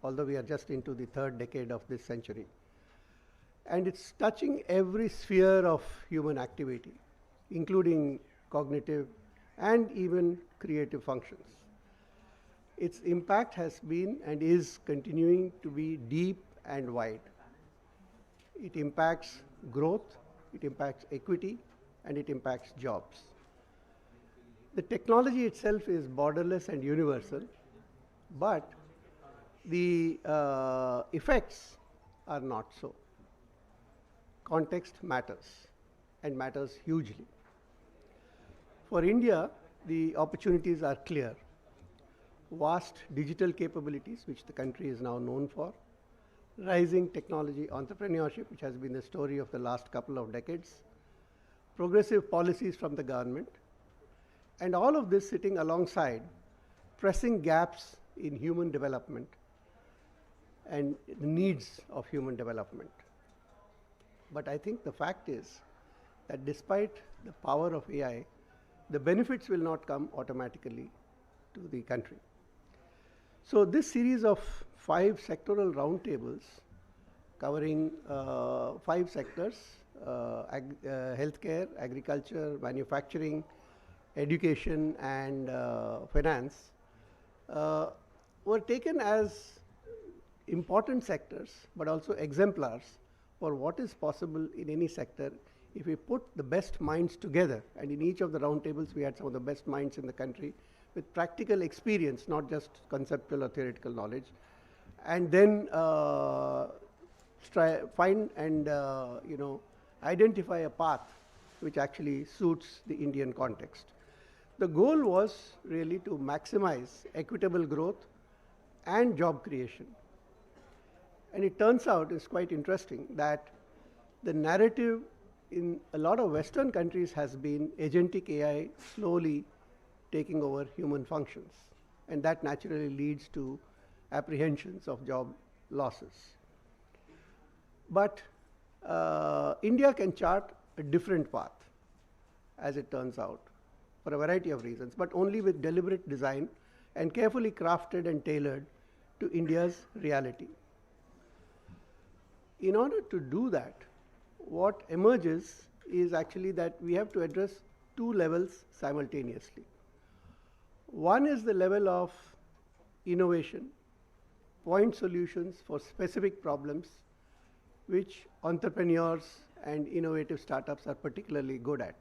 although we are just into the 3rd decade of this century. And it's touching every sphere of human activity, including cognitive and even creative functions. Its impact has been and is continuing to be deep and wide. It impacts growth, it impacts equity, and it impacts jobs. The technology itself is borderless and universal, but the effects are not so. Context matters, and matters hugely. For India, the opportunities are clear. Vast digital capabilities, which the country is now known for, rising technology entrepreneurship, which has been the story of the last couple of decades, progressive policies from the government, and all of this sitting alongside pressing gaps in human development and the needs of human development. But I think the fact is that despite the power of AI, the benefits will not come automatically to the country. So this series of 5 sectoral roundtables covering 5 sectors, healthcare, agriculture, manufacturing, education, and finance, were taken as important sectors, but also exemplars for what is possible in any sector if we put the best minds together. And in each of the roundtables, we had some of the best minds in the country with practical experience, not just conceptual or theoretical knowledge, and then find and identify a path which actually suits the Indian context. The goal was really to maximize equitable growth and job creation. And it turns out, it's quite interesting, that the narrative in a lot of Western countries has been agentic AI slowly taking over human functions. And that naturally leads to apprehensions of job losses. But India can chart a different path, as it turns out, for a variety of reasons, but only with deliberate design and carefully crafted and tailored to India's reality. In order to do that, what emerges is actually that we have to address 2 levels simultaneously. One is the level of innovation, point solutions for specific problems, which entrepreneurs and innovative startups are particularly good at.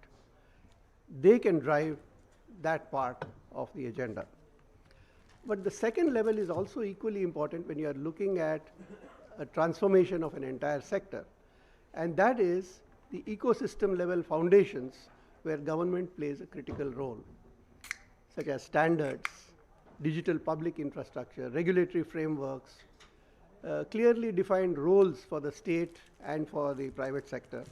They can drive that part of the agenda. But the second level is also equally important when you are looking at a transformation of an entire sector, and that is the ecosystem level foundations where government plays a critical role, such as standards, digital public infrastructure, regulatory frameworks, clearly defined roles for the state and for the private sector,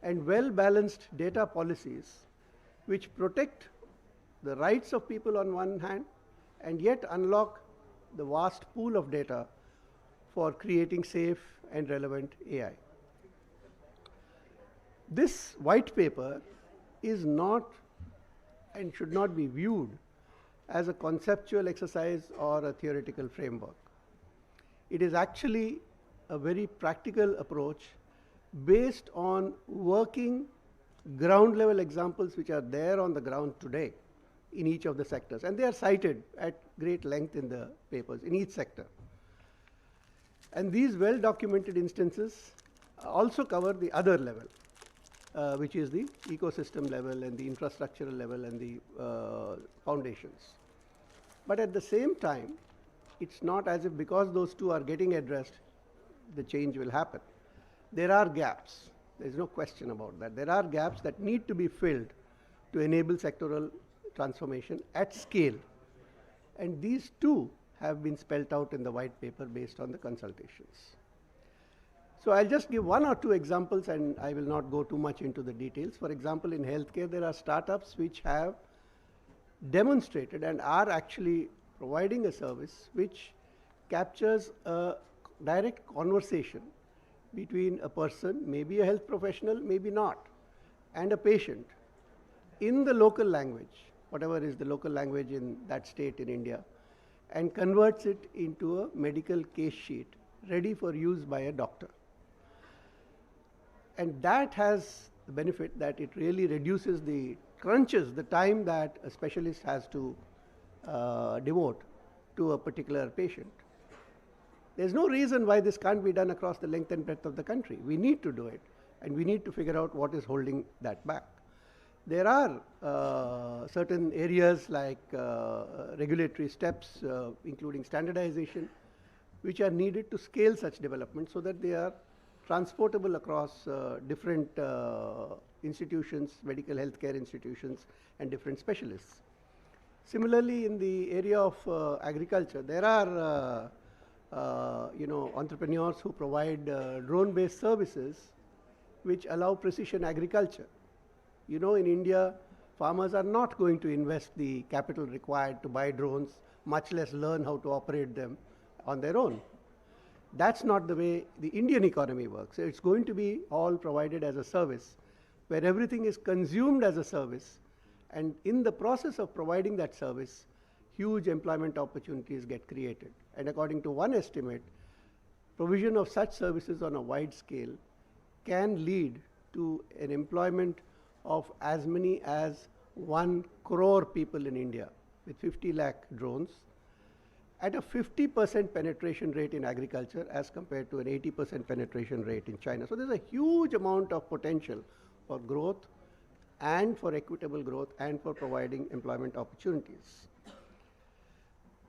and well-balanced data policies which protect the rights of people on one hand and yet unlock the vast pool of data for creating safe and relevant AI. This white paper is not and should not be viewed as a conceptual exercise or a theoretical framework. It is actually a very practical approach based on working ground level examples which are there on the ground today in each of the sectors, and they are cited at great length in the papers in each sector. And these well documented instances also cover the other level, which is the ecosystem level and the infrastructural level and the foundations. But at the same time, it's not as if because those 2 are getting addressed, the change will happen. There are gaps. There's no question about that. There are gaps that need to be filled to enable sectoral transformation at scale. And these 2 have been spelled out in the white paper based on the consultations. So I'll just give 1 or 2 examples, and I will not go too much into the details. For example, in healthcare, there are startups which have demonstrated and are actually providing a service which captures a direct conversation between a person, maybe a health professional, maybe not, and a patient in the local language, whatever is the local language in that state in India, and converts it into a medical case sheet ready for use by a doctor. And that has the benefit that it really reduces the crunches, the time that a specialist has to devote to a particular patient. There's no reason why this can't be done across the length and breadth of the country. We need to do it, and we need to figure out what is holding that back. There are certain areas like regulatory steps, including standardization, which are needed to scale such development so that they are transportable across different institutions, medical healthcare institutions, and different specialists. Similarly, in the area of agriculture, there are entrepreneurs who provide drone-based services which allow precision agriculture. You know, in India, farmers are not going to invest the capital required to buy drones, much less learn how to operate them on their own. That's not the way the Indian economy works. It's going to be all provided as a service, where everything is consumed as a service, and in the process of providing that service, huge employment opportunities get created. And according to one estimate, provision of such services on a wide scale can lead to an employment of as many as 1 crore people in India with 50 lakh drones at a 50% penetration rate in agriculture as compared to an 80% penetration rate in China. So there's a huge amount of potential for growth and for equitable growth and for providing employment opportunities.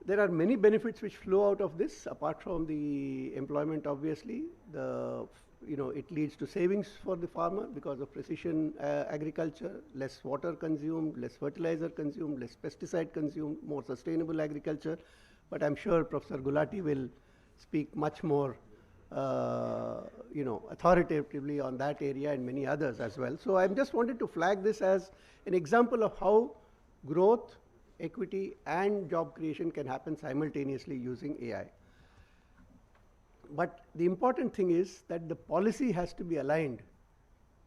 There are many benefits which flow out of this, apart from the employment, obviously. It leads to savings for the farmer because of precision agriculture, less water consumed, less fertilizer consumed, less pesticide consumed, more sustainable agriculture. But I'm sure Professor Gulati will speak much more authoritatively on that area and many others as well. So I just wanted to flag this as an example of how growth, equity, and job creation can happen simultaneously using AI. But the important thing is that the policy has to be aligned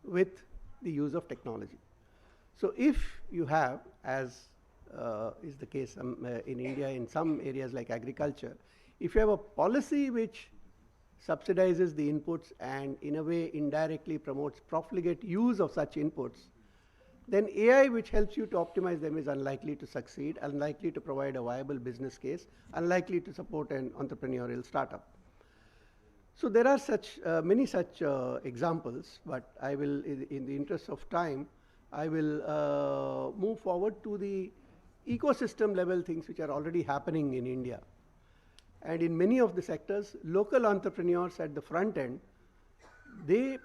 with the use of technology. So if you have, as is the case in India in some areas like agriculture, if you have a policy which subsidizes the inputs and in a way indirectly promotes profligate use of such inputs, then AI which helps you to optimize them is unlikely to succeed, unlikely to provide a viable business case, unlikely to support an entrepreneurial startup. So there are many such examples, but I will, in the interest of time, I will move forward to the ecosystem level things which are already happening in India. And in many of the sectors, local entrepreneurs at the front end, they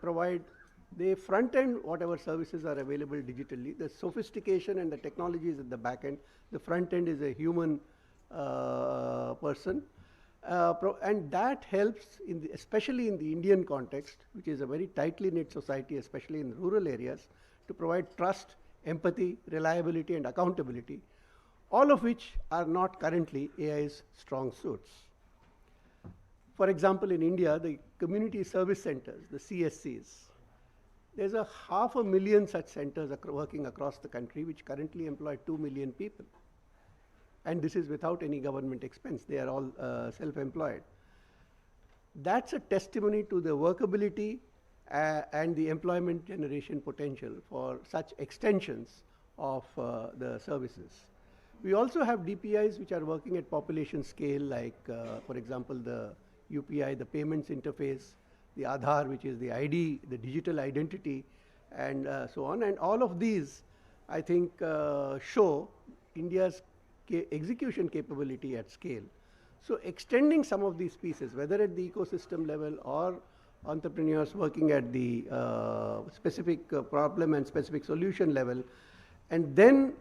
front end whatever services are available digitally. The sophistication and the technology is at the back end. The front end is a human person. And that helps, especially in the Indian context, which is a very tightly knit society, especially in rural areas, to provide trust, empathy, reliability, and accountability, all of which are not currently AI's strong suits. For example, in India, the community service centers, the CSCs, there's 500,000 such centers working across the country, which currently employ 2 million people. And this is without any government expense. They are all self-employed. That's a testimony to the workability and the employment generation potential for such extensions of the services. We also have DPIs which are working at population scale, like, for example, the UPI, the payments interface, the Aadhaar, which is the ID, the digital identity, and so on. And all of these, I think, show India's execution capability at scale. So extending some of these pieces, whether at the ecosystem level or entrepreneurs working at the specific problem and specific solution level, and then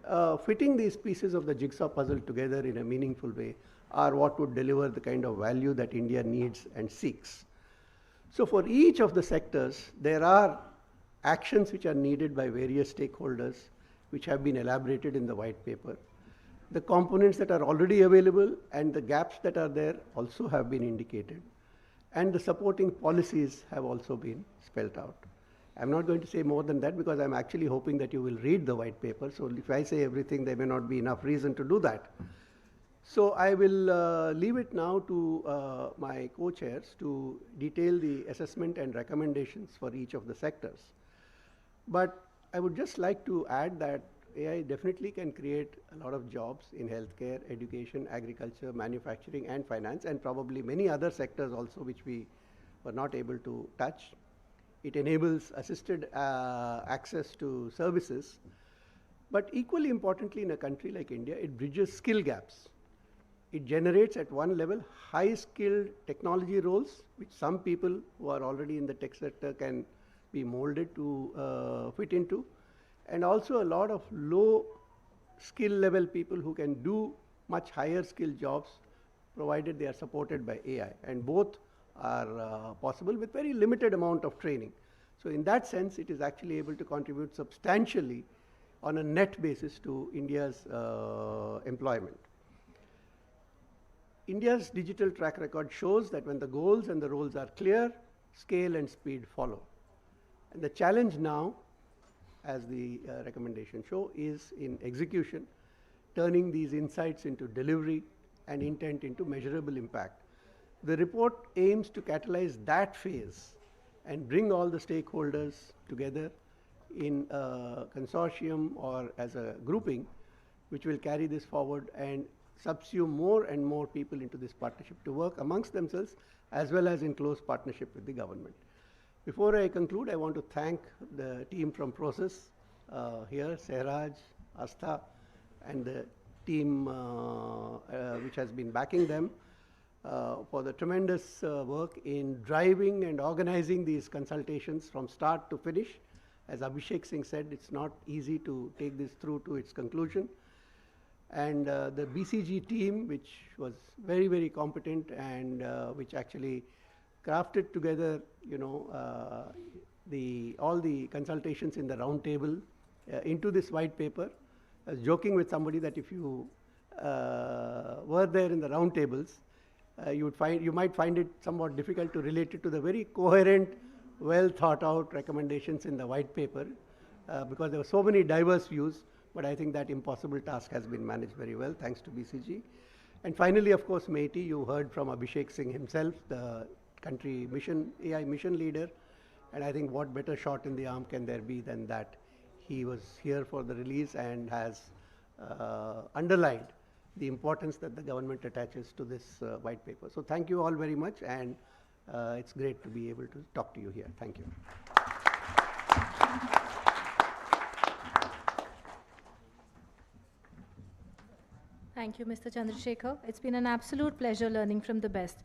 fitting these pieces of the jigsaw puzzle together in a meaningful way are what would deliver the kind of value that India needs and seeks. So for each of the sectors, there are actions which are needed by various stakeholders, which have been elaborated in the white paper. The components that are already available and the gaps that are there also have been indicated. And the supporting policies have also been spelled out. I'm not going to say more than that because I'm actually hoping that you will read the white paper. So if I say everything, there may not be enough reason to do that. So I will leave it now to my co-chairs to detail the assessment and recommendations for each of the sectors. But I would just like to add that AI definitely can create a lot of jobs in healthcare, education, agriculture, manufacturing, and finance, and probably many other sectors also which we were not able to touch. It enables assisted access to services. But equally importantly, in a country like India, it bridges skill gaps. It generates at one level high-skilled technology roles, which some people who are already in the tech sector can be molded to fit into, and also a lot of low skill level people who can do much higher skill jobs provided they are supported by AI, and both are possible with very limited amount of training. So in that sense, it is actually able to contribute substantially on a net basis to India's employment. India's digital track record shows that when the goals and the roles are clear, scale and speed follow. And the challenge now, as the recommendation show, is in execution, turning these insights into delivery and intent into measurable impact. The report aims to catalyze that phase and bring all the stakeholders together in a consortium or as a grouping, which will carry this forward and subsume more and more people into this partnership to work amongst themselves as well as in close partnership with the government. Before I conclude, I want to thank the team from Process here, Sehraj, Astha, and the team which has been backing them for the tremendous work in driving and organizing these consultations from start to finish. As Abhishek Singh said, it's not easy to take this through to its conclusion. And the BCG team, which was very, very competent and which actually crafted together, all the consultations in the round table into this white paper. I was joking with somebody that if you were there in the round tables, you might find it somewhat difficult to relate it to the very coherent, well thought out recommendations in the white paper because there were so many diverse views. But I think that impossible task has been managed very well, thanks to BCG. And finally, of course, MeitY, you heard from Abhishek Singh himself, the country AI mission leader. And I think what better shot in the arm can there be than that? He was here for the release and has underlined the importance that the government attaches to this white paper. So thank you all very much, and it's great to be able to talk to you here. Thank you. Thank you, Mr. Chandrasekhar. It's been an absolute pleasure learning from the best.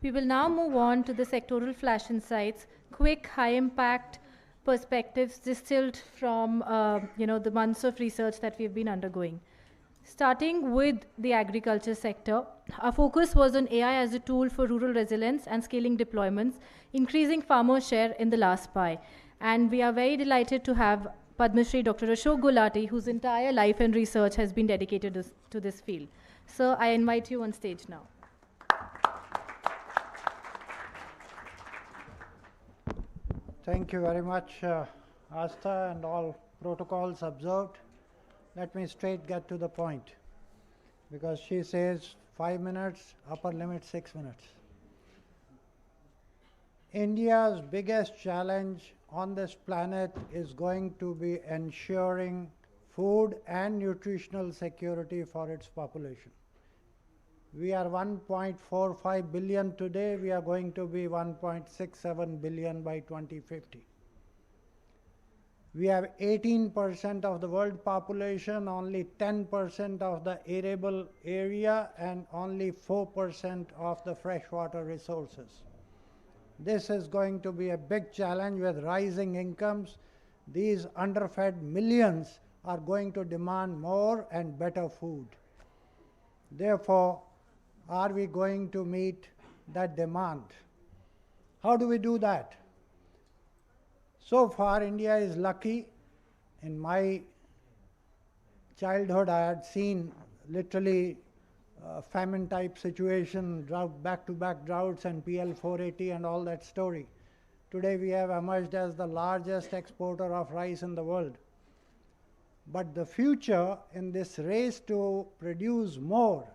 We will now move on to the sectoral flash insights, quick, high-impact perspectives distilled from the months of research that we've been undergoing. Starting with the agriculture sector, our focus was on AI as a tool for rural resilience and scaling deployments, increasing farmer share in the last pie. And we are very delighted to have Padma Shri Dr. Ashok Gulati, whose entire life and research has been dedicated to this field. Sir, I invite you on stage now. Thank you very much, Astha, and all protocols observed. Let me straight get to the point, because she says 5 minutes, upper limit 6 minutes. India's biggest challenge on this planet is going to be ensuring food and nutritional security for its population. We are 1.45 billion today. We are going to be 1.67 billion by 2050. We have 18% of the world population, only 10% of the arable area, and only 4% of the freshwater resources. This is going to be a big challenge with rising incomes. These underfed millions are going to demand more and better food. Therefore, are we going to meet that demand? How do we do that? So far, India is lucky. In my childhood, I had seen literally famine type situation, drought, back-to-back droughts and PL 480 and all that story. Today we have emerged as the largest exporter of rice in the world. But the future in this race to produce more,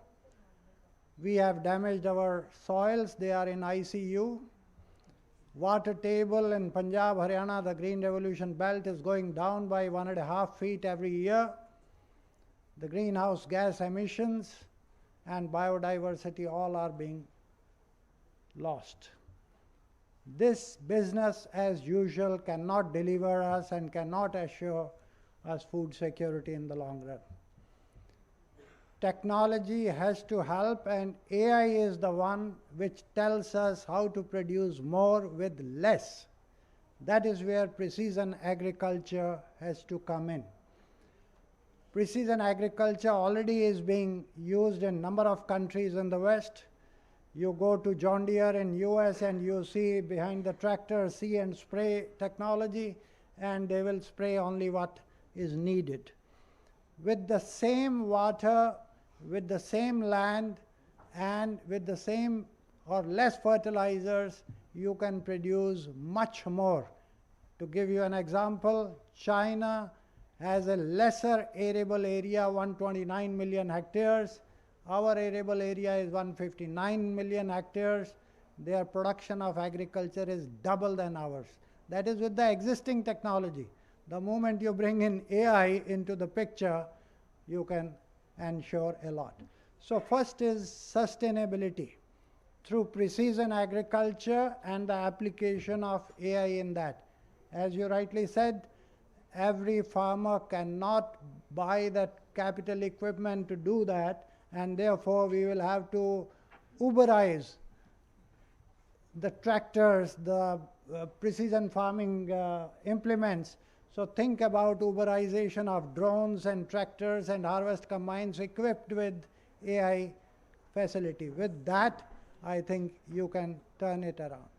we have damaged our soils, they are in ICU. Water table in Punjab, Haryana, the Green Revolution belt is going down by 1.5 feet every year. The greenhouse gas emissions and biodiversity all are being lost. This business as usual cannot deliver us and cannot assure us food security in the long run. Technology has to help, and AI is the one which tells us how to produce more with less. That is where precision agriculture has to come in. Precision agriculture already is being used in a number of countries in the West. You go to John Deere in US and you see behind the tractor see and spray technology, and they will spray only what is needed. With the same water, with the same land, and with the same or less fertilizers, you can produce much more. To give you an example, China has a lesser arable area, 129 million hectares. Our arable area is 159 million hectares. Their production of agriculture is double than ours. That is with the existing technology. The moment you bring in AI into the picture, you can ensure a lot. So first is sustainability through precision agriculture and the application of AI in that. As you rightly said, every farmer cannot buy that capital equipment to do that, and therefore we will have to Uberize the tractors, the precision farming implements. So think about Uberization of drones and tractors and harvest combines equipped with AI facility. With that, I think you can turn it around.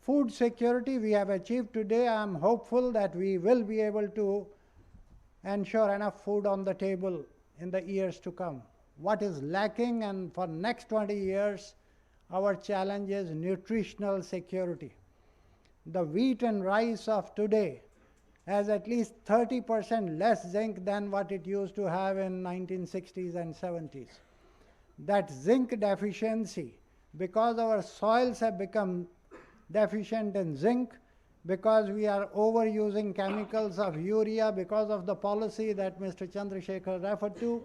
Food security we have achieved today. I am hopeful that we will be able to ensure enough food on the table in the years to come. What is lacking, and for next 20 years, our challenge is nutritional security. The wheat and rice of today has at least 30% less zinc than what it used to have in 1960s and 70s. That zinc deficiency, because our soils have become deficient in zinc, because we are overusing chemicals of urea, because of the policy that Mr. Chandrasekhar referred to,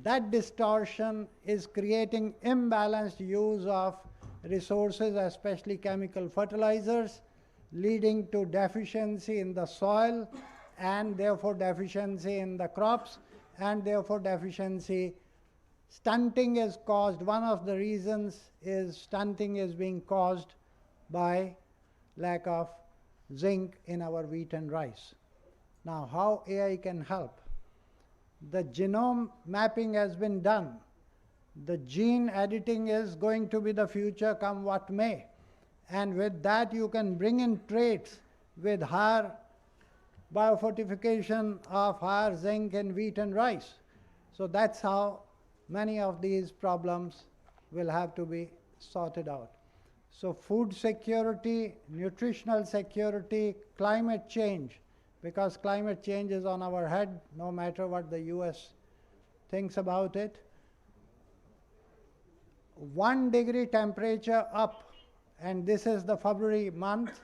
that distortion is creating imbalanced use of resources, especially chemical fertilizers, leading to deficiency in the soil and therefore deficiency in the crops, and therefore deficiency. Stunting is caused, one of the reasons is stunting is being caused by lack of zinc in our wheat and rice. Now, how AI can help? The genome mapping has been done. The gene editing is going to be the future, come what may. And with that, you can bring in traits with higher biofortification of higher zinc in wheat and rice. So that's how many of these problems will have to be sorted out. So food security, nutritional security, climate change, because climate change is on our head, no matter what the US thinks about it. 1 degree temperature up, and this is the February month,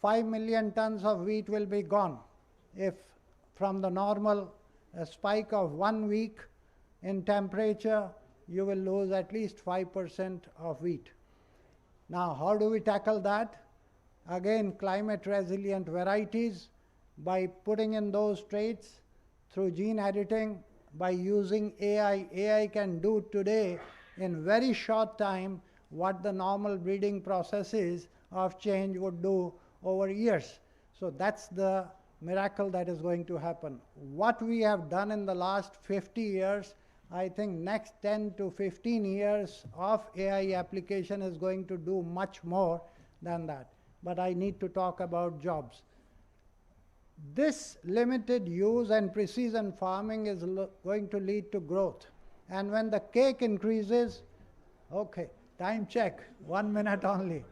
5 million tons of wheat will be gone. If from the normal spike of 1 week in temperature, you will lose at least 5% of wheat. Now, how do we tackle that? Again, climate resilient varieties by putting in those traits through gene editing, by using AI. AI can do today in very short time what the normal breeding processes of change would do over years. So that's the miracle that is going to happen. What we have done in the last 50 years, I think next 10 to 15 years of AI application is going to do much more than that. But I need to talk about jobs. This limited use and precision farming is going to lead to growth. And when the cake increases, okay, time check, 1 minute only.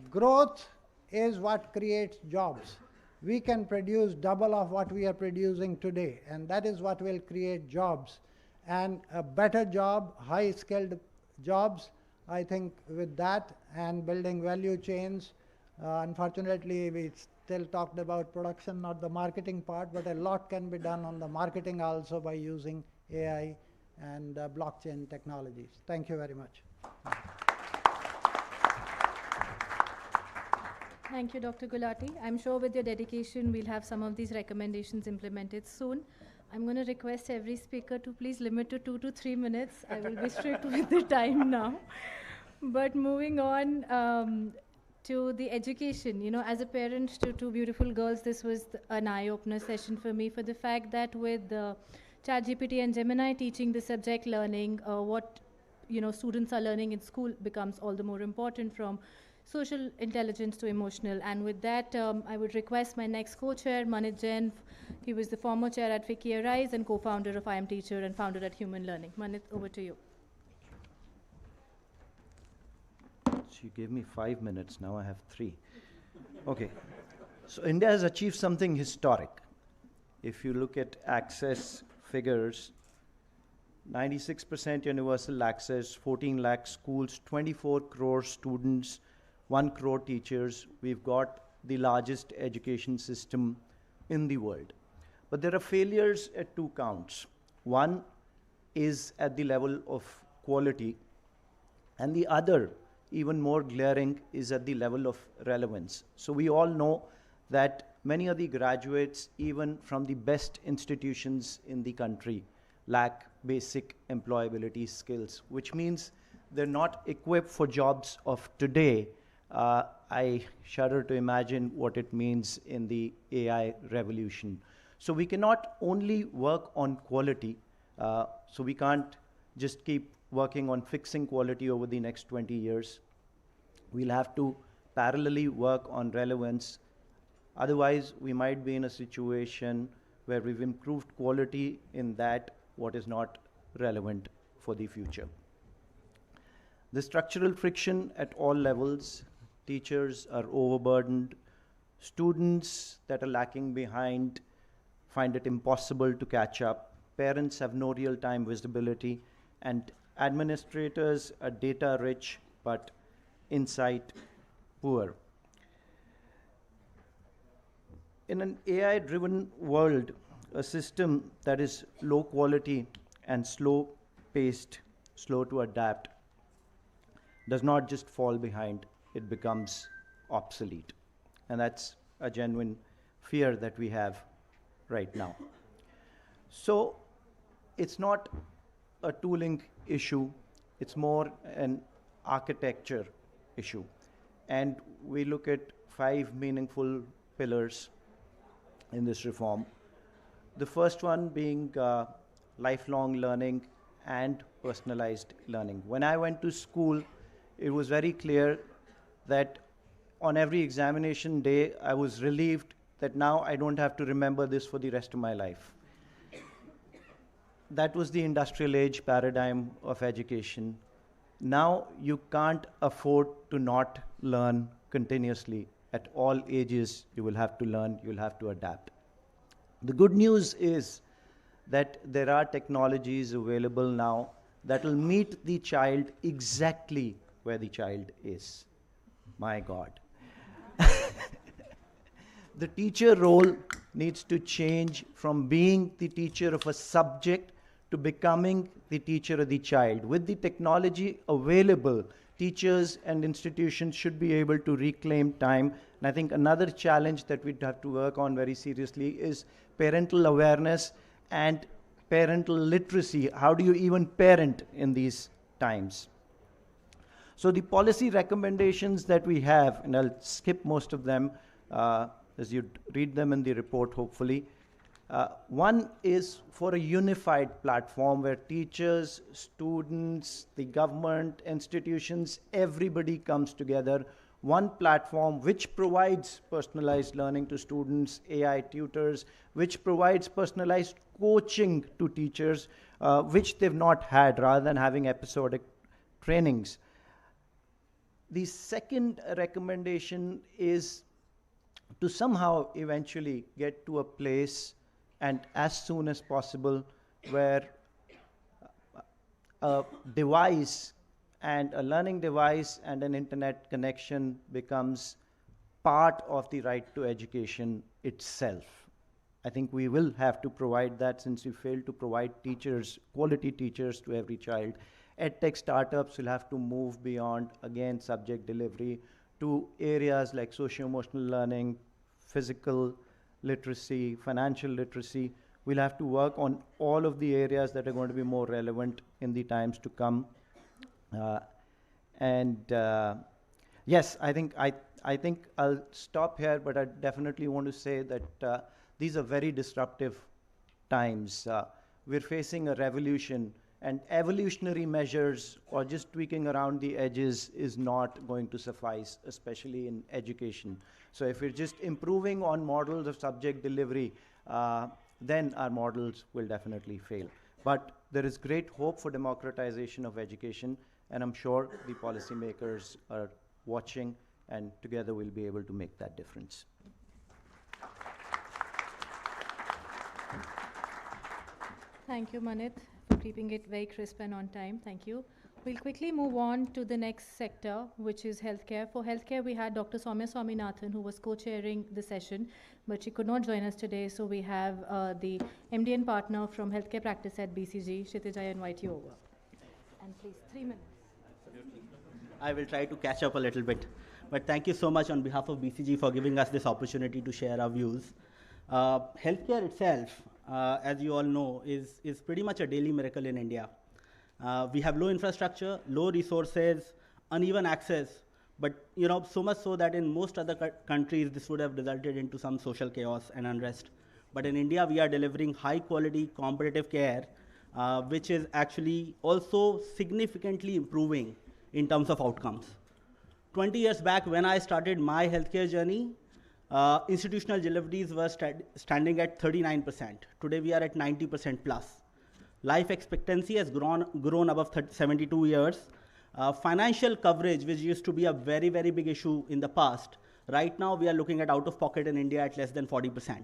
Growth is what creates jobs. We can produce double of what we are producing today, and that is what will create jobs. And a better job, high-skilled jobs, I think with that and building value chains, unfortunately we still talked about production, not the marketing part, but a lot can be done on the marketing also by using AI and blockchain technologies. Thank you very much. Thank you, Dr. Gulati. I'm sure with your dedication, we'll have some of these recommendations implemented soon. I'm going to request every speaker to please limit to 2 to 3 minutes. I will be strict with the time now. But moving on to the education, you know, as a parent to two beautiful girls, this was an eye-opener session for me for the fact that with ChatGPT and Gemini teaching the subject learning, what, you know, students are learning in school becomes all the more important, from social intelligence to emotional. And with that, I would request my next co-chair, Manit Jain. He was the former chair at Wiki Arise and co-founder of I Am Teacher and founder at Human Learning. Manit, over to you. So you gave me 5 minutes, now I have 3. Okay, so India has achieved something historic. If you look at access figures, 96% universal access, 14 lakh schools, 24 crore students, 1 crore teachers. We've got the largest education system in the world. But there are failures at 2 counts. One is at the level of quality, and the other, even more glaring, is at the level of relevance. So we all know that many of the graduates, even from the best institutions in the country, lack basic employability skills, which means they're not equipped for jobs of today. I shudder to imagine what it means in the AI revolution. So we cannot only work on quality, so we can't just keep working on fixing quality over the next 20 years. We'll have to parallelly work on relevance. Otherwise, we might be in a situation where we've improved quality in that what is not relevant for the future. The structural friction at all levels. Teachers are overburdened. Students that are lacking behind find it impossible to catch up. Parents have no real-time visibility. And administrators are data-rich but insight poor. In an AI-driven world, a system that is low quality and slow-paced, slow to adapt, does not just fall behind, it becomes obsolete. And that's a genuine fear that we have right now. So it's not a tooling issue, it's more an architecture issue. And we look at 5 meaningful pillars in this reform. The first one being lifelong learning and personalized learning. When I went to school, it was very clear that on every examination day, I was relieved that now I don't have to remember this for the rest of my life. That was the industrial age paradigm of education. Now you can't afford to not learn continuously. At all ages, you will have to learn, you'll have to adapt. The good news is that there are technologies available now that will meet the child exactly where the child is. My God. The teacher role needs to change from being the teacher of a subject to becoming the teacher of the child. With the technology available, teachers and institutions should be able to reclaim time. And I think another challenge that we'd have to work on very seriously is parental awareness and parental literacy. How do you even parent in these times? So the policy recommendations that we have, and I'll skip most of them as you read them in the report, hopefully. One is for a unified platform where teachers, students, the government, institutions, everybody comes together one platform which provides personalized learning to students, AI tutors, which provides personalized coaching to teachers, which they've not had, rather than having episodic trainings. The second recommendation is to somehow eventually get to a place, and as soon as possible, where a device and a learning device and an internet connection becomes part of the right to education itself. I think we will have to provide that, since we failed to provide teachers, quality teachers to every child. EdTech startups will have to move beyond, again, subject delivery to areas like socio-emotional learning, physical literacy, financial literacy. We'll have to work on all of the areas that are going to be more relevant in the times to come. Yes, I think I'll stop here, but I definitely want to say that these are very disruptive times. We're facing a revolution, and evolutionary measures or just tweaking around the edges is not going to suffice, especially in education. So if we're just improving on models of subject delivery, then our models will definitely fail. But there is great hope for democratization of education, and I'm sure the policymakers are watching, and together we'll be able to make that difference. Thank you, Manit, for keeping it very crisp and on time. Thank you. We'll quickly move on to the next sector, which is healthcare. For healthcare, we had Dr. Soumya Swaminathan, who was co-chairing the session, but she could not join us today. So we have the MD and partner from healthcare practice at BCG. Kshitij, I invite you over. And please, 3 minutes. Absolutely. I will try to catch up a little bit. But thank you so much on behalf of BCG for giving us this opportunity to share our views. Healthcare itself, as you all know, is pretty much a daily miracle in India. We have low infrastructure, low resources, uneven access, but so much so that in most other countries this would have resulted into some social chaos and unrest. But in India, we are delivering high quality, competitive care, which is actually also significantly improving in terms of outcomes. 20 years back, when I started my healthcare journey, institutional deliveries were standing at 39%. Today, we are at 90% plus. Life expectancy has grown above 72 years. Financial coverage, which used to be a very, very big issue in the past, right now we are looking at out-of-pocket in India at less than 40%.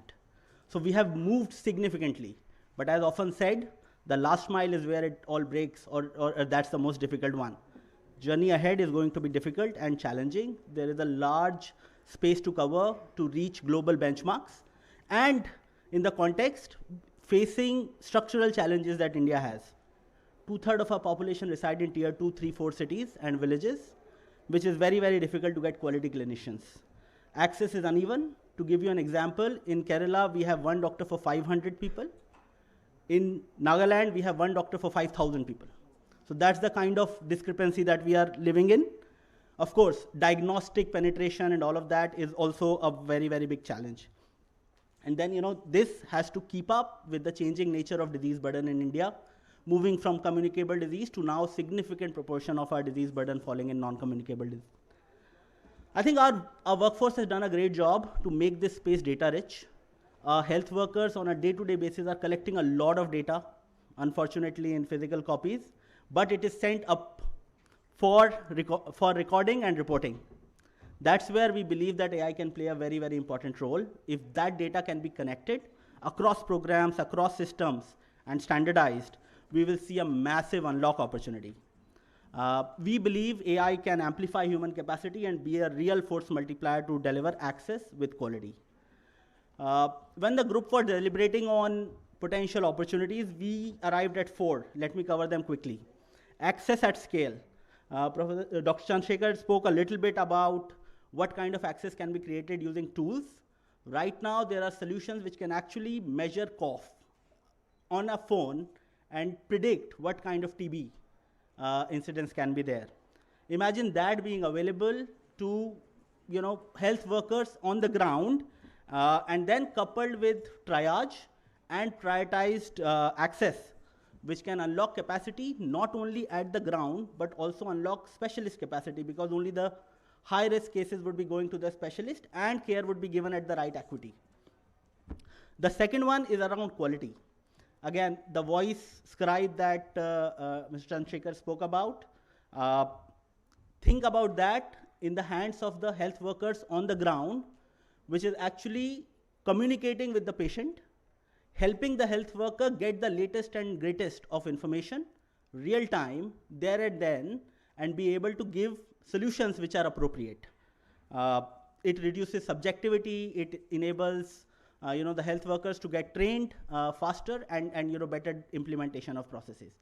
So we have moved significantly. But as often said, the last mile is where it all breaks, or that's the most difficult one. Journey ahead is going to be difficult and challenging. There is a large space to cover to reach global benchmarks. And in the context, facing structural challenges that India has. 2/3 of our population reside in tier 2, 3, 4 cities and villages, which is very, very difficult to get quality clinicians. Access is uneven. To give you an example, in Kerala, we have one doctor for 500 people. In Nagaland, we have one doctor for 5,000 people. So that's the kind of discrepancy that we are living in. Of course, diagnostic penetration and all of that is also a very, very big challenge. And then, this has to keep up with the changing nature of disease burden in India, moving from communicable disease to now significant proportion of our disease burden falling in non-communicable disease. I think our workforce has done a great job to make this space data rich. Health workers on a day-to-day basis are collecting a lot of data, unfortunately in physical copies, but it is sent up for recording and reporting. That's where we believe that AI can play a very, very important role. If that data can be connected across programs, across systems, and standardized, we will see a massive unlock opportunity. We believe AI can amplify human capacity and be a real force multiplier to deliver access with quality. When the group was deliberating on potential opportunities, we arrived at 4. Let me cover them quickly. Access at scale. Professor Dr. Chandrasekhar spoke a little bit about what kind of access can be created using tools. Right now, there are solutions which can actually measure cough on a phone and predict what kind of TB incidence can be there. Imagine that being available to health workers on the ground, and then coupled with triage and prioritized access, which can unlock capacity not only at the ground, but also unlock specialist capacity, because only the high-risk cases would be going to the specialist, and care would be given at the right acuity. The second one is around quality. Again, the voice scribe that Mr. Chandrasekhar spoke about, think about that in the hands of the health workers on the ground, which is actually communicating with the patient, helping the health worker get the latest and greatest of information, real time, there and then, and be able to give solutions which are appropriate. It reduces subjectivity, it enables the health workers to get trained faster and better implementation of processes.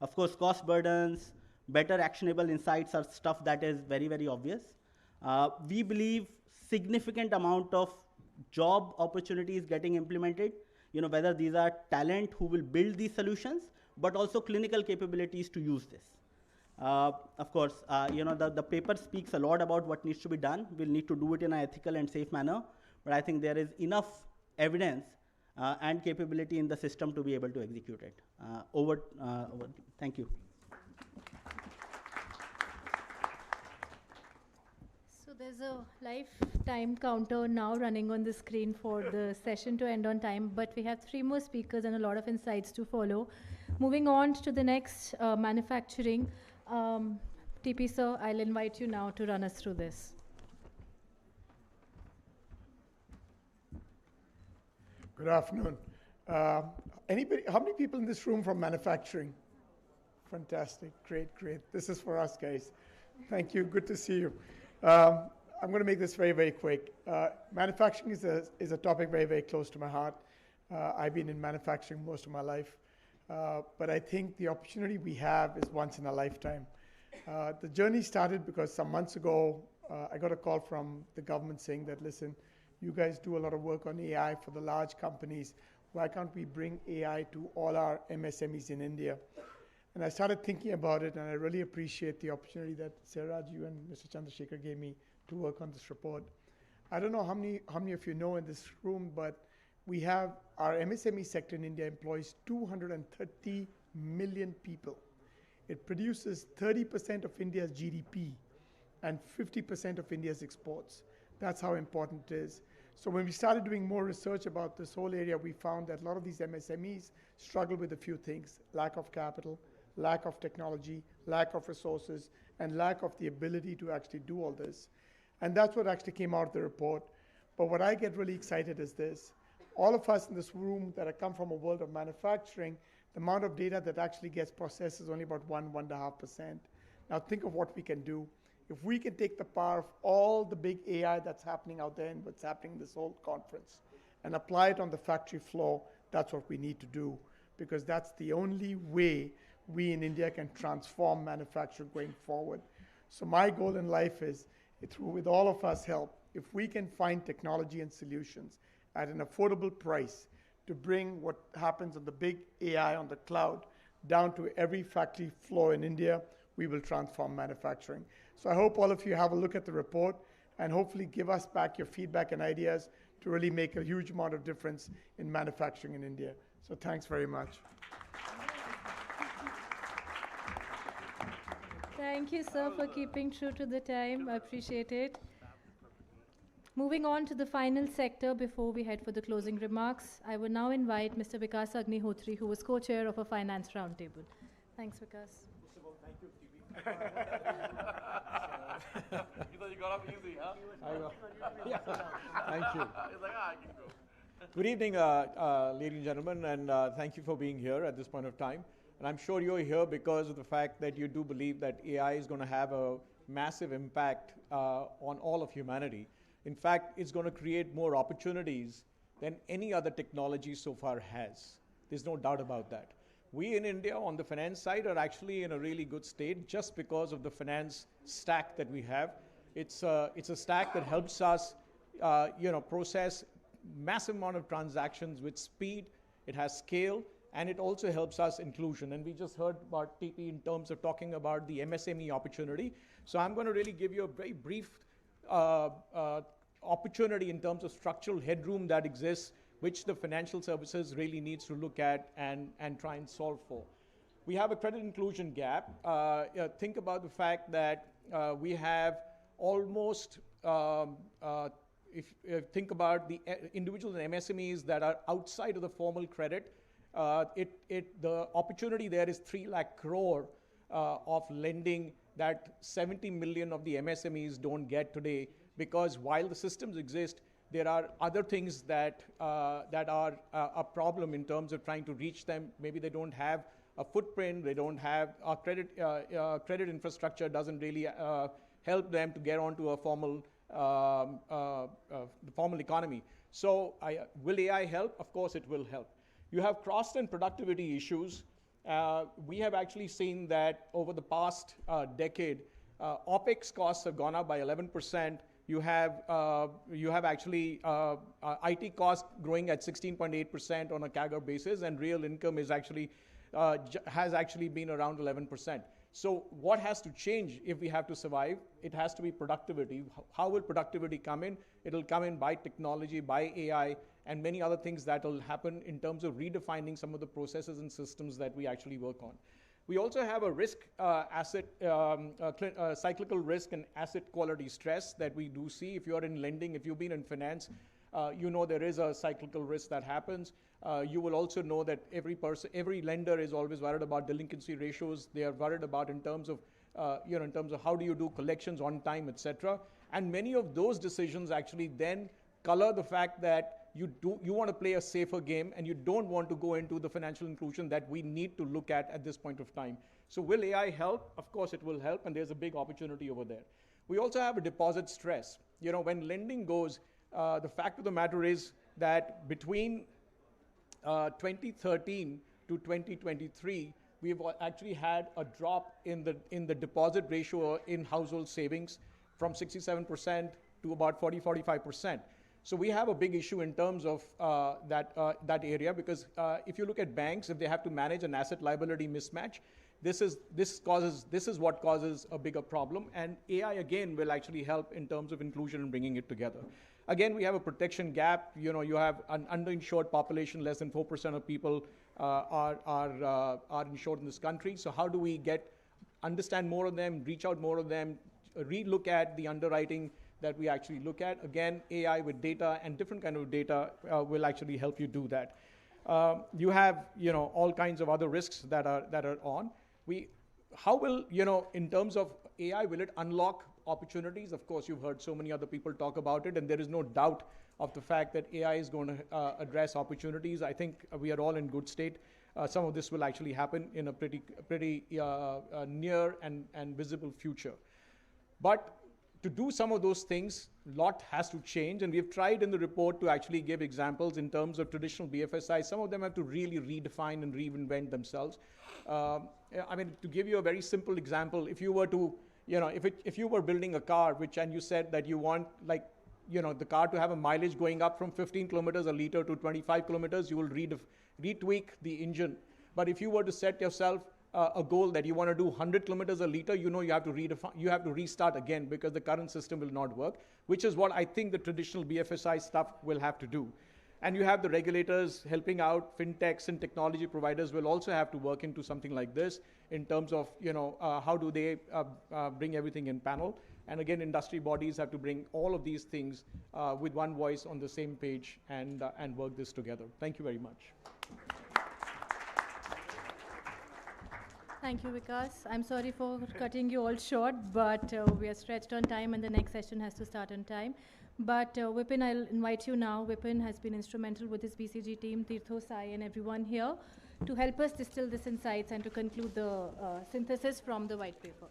Of course, cost burdens, better actionable insights are stuff that is very, very obvious. We believe significant amount of job opportunities getting implemented, whether these are talent who will build these solutions, but also clinical capabilities to use this. Of course, the paper speaks a lot about what needs to be done. We'll need to do it in an ethical and safe manner, but I think there is enough evidence and capability in the system to be able to execute it. Thank you. So there's a lifetime counter now running on the screen for the session to end on time, but we have 3 more speakers and a lot of insights to follow. Moving on to the next, manufacturing. TP sir, I'll invite you now to run us through this. Good afternoon. How many people in this room from manufacturing? Fantastic, great. This is for us, guys. Thank you, good to see you. I'm going to make this very, very quick. Manufacturing is a topic very, very close to my heart. I've been in manufacturing most of my life. But I think the opportunity we have is once in a lifetime. The journey started because some months ago, I got a call from the government saying that, listen, you guys do a lot of work on AI for the large companies. Why can't we bring AI to all our MSMEs in India? And I started thinking about it, and I really appreciate the opportunity that Saraj, you and Mr. Chandrasekhar gave me to work on this report. I don't know how many of you know in this room, but we have our MSME sector in India employs 230 million people. It produces 30% of India's GDP and 50% of India's exports. That's how important it is. So when we started doing more research about this whole area, we found that a lot of these MSMEs struggle with a few things: lack of capital, lack of technology, lack of resources, and lack of the ability to actually do all this. And that's what actually came out of the report. But what I get really excited is this. All of us in this room that come from a world of manufacturing, the amount of data that actually gets processed is only about 1.5%. Now think of what we can do. If we can take the power of all the big AI that's happening out there and what's happening in this whole conference and apply it on the factory floor, that's what we need to do, because that's the only way we in India can transform manufacturing going forward. So my goal in life is, with all of us help, if we can find technology and solutions at an affordable price to bring what happens on the big AI on the cloud down to every factory floor in India, we will transform manufacturing. So I hope all of you have a look at the report and hopefully give us back your feedback and ideas to really make a huge amount of difference in manufacturing in India. So thanks very much. Thank you, sir, for keeping true to the time. I appreciate it. Moving on to the final sector before we head for the closing remarks, I will now invite Mr. Vikas Agnihotri, who was co-chair of a finance roundtable. Thanks, Vikas. Thank you, TV. You thought you got off easy, huh? I will. Yeah. Thank you. He's like, I can go. Good evening, ladies and gentlemen, and thank you for being here at this point of time. And I'm sure you're here because of the fact that you do believe that AI is going to have a massive impact on all of humanity. In fact, it's going to create more opportunities than any other technology so far has. There's no doubt about that. We in India on the finance side are actually in a really good state just because of the finance stack that we have. It's a stack that helps us process massive amount of transactions with speed. It has scale, and it also helps us inclusion. And we just heard about TP in terms of talking about the MSME opportunity. So I'm going to really give you a very brief opportunity in terms of structural headroom that exists, which the financial services really needs to look at and try and solve for. We have a credit inclusion gap. Think about the fact that we have almost, if you think about the individuals and MSMEs that are outside of the formal credit, the opportunity there is 3 lakh crore of lending that 70 million of the MSMEs don't get today, because while the systems exist, there are other things that are a problem in terms of trying to reach them. Maybe they don't have a footprint, they don't have a credit infrastructure doesn't really help them to get onto a formal economy. So will AI help? Of course it will help. You have cost and productivity issues. We have actually seen that over the past decade, OPEX costs have gone up by 11%. You have actually IT costs growing at 16.8% on a CAGR basis, and real income is actually has actually been around 11%. So what has to change if we have to survive? It has to be productivity. How will productivity come in? It'll come in by technology, by AI, and many other things that will happen in terms of redefining some of the processes and systems that we actually work on. We also have a risk cyclical risk and asset quality stress that we do see. If you're in lending, if you've been in finance, you know there is a cyclical risk that happens. You will also know that every lender is always worried about delinquency ratios. They are worried about in terms of how do you do collections on time, etc. And many of those decisions actually then color the fact that you want to play a safer game, and you don't want to go into the financial inclusion that we need to look at this point of time. So will AI help? Of course it will help, and there's a big opportunity over there. We also have a deposit stress. When lending goes, the fact of the matter is that between 2013 to 2023, we've actually had a drop in the deposit ratio in household savings from 67% to about 40-45%. So we have a big issue in terms of that area, because if you look at banks, if they have to manage an asset liability mismatch, this is what causes a bigger problem, and AI again will actually help in terms of inclusion and bringing it together. Again, we have a protection gap. You have an underinsured population. Less than 4% of people are insured in this country. So how do we understand more of them, reach out more of them, relook at the underwriting that we actually look at? Again, AI with data and different kind of data will actually help you do that. You have all kinds of other risks that are on. How will in terms of AI, will it unlock opportunities? Of course, you've heard so many other people talk about it, and there is no doubt of the fact that AI is going to address opportunities. I think we are all in good state. Some of this will actually happen in a pretty near and visible future. But to do some of those things, a lot has to change, and we've tried in the report to actually give examples in terms of traditional BFSI. Some of them have to really redefine and reinvent themselves. To give you a very simple example, if you were to, if you were building a car, and you said that you want the car to have a mileage going up from 15 kilometers a liter to 25 kilometers, you will retweak the engine. But if you were to set yourself a goal that you want to do 100 kilometers a liter, you have to restart again, because the current system will not work, which is what I think the traditional BFSI stuff will have to do. And you have the regulators helping out. Fintechs and technology providers will also have to work into something like this in terms of how do they bring everything in panel. And again, industry bodies have to bring all of these things with one voice on the same page and work this together. Thank you very much. Thank you, Vikas. I'm sorry for cutting you all short, but we are stretched on time, and the next session has to start on time. But Vipin, I'll invite you now. Vipin has been instrumental with his BCG team, Tirtho, Sai, and everyone here, to help us distill these insights and to conclude the synthesis from the white paper.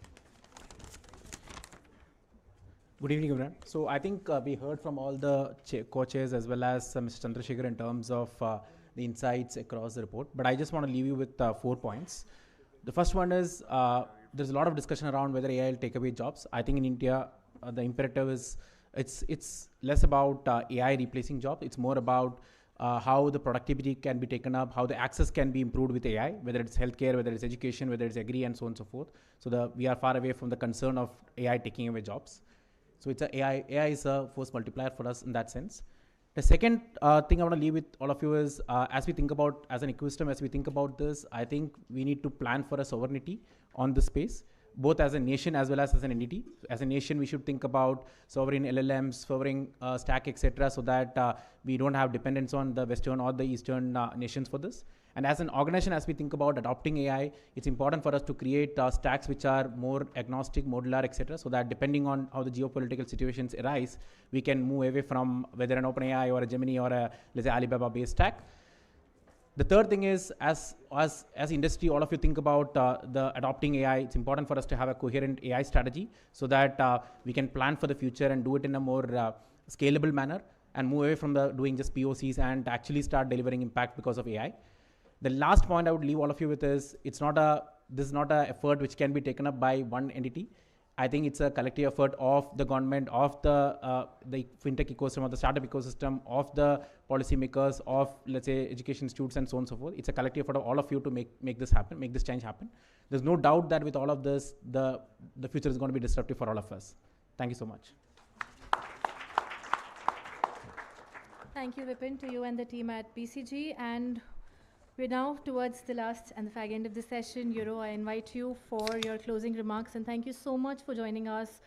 Good evening, everyone. So I think we heard from all the co-chairs as well as Mr. Chandrasekhar in terms of the insights across the report. But I just want to leave you with 4 points. The first one is there's a lot of discussion around whether AI will take away jobs. I think in India, the imperative is it's less about AI replacing jobs. It's more about how the productivity can be taken up, how the access can be improved with AI, whether it's healthcare, whether it's education, whether it's agri, and so on and so forth. So we are far away from the concern of AI taking away jobs. So AI is a force multiplier for us in that sense. The second thing I want to leave with all of you is, as we think about, as an ecosystem, as we think about this, I think we need to plan for a sovereignty on this space. both as a nation as well as an entity. As a nation, we should think about sovereign LLMs, sovereign stack, etc., so that we don't have dependence on the Western or the Eastern nations for this. And as an organization, as we think about adopting AI, it's important for us to create stacks which are more agnostic, modular, etc., so that depending on how the geopolitical situations arise, we can move away from whether an OpenAI or a Gemini or a, let's say, Alibaba-based stack. The third thing is, as industry, all of you think about the adopting AI, it's important for us to have a coherent AI strategy so that we can plan for the future and do it in a more scalable manner and move away from doing just POCs and actually start delivering impact because of AI. The last point I would leave all of you with is, this is not an effort which can be taken up by one entity. I think it's a collective effort of the government, of the fintech ecosystem, of the startup ecosystem, of the policymakers, of, let's say, education institutes, and so on and so forth. It's a collective effort of all of you to make this happen, make this change happen. There's no doubt that with all of this, the future is going to be disruptive for all of us. Thank you so much. Thank you, Vipin, to you and the team at BCG. And we're now towards the last and the fag end of the session. Euro, I invite you for your closing remarks, and thank you so much for joining us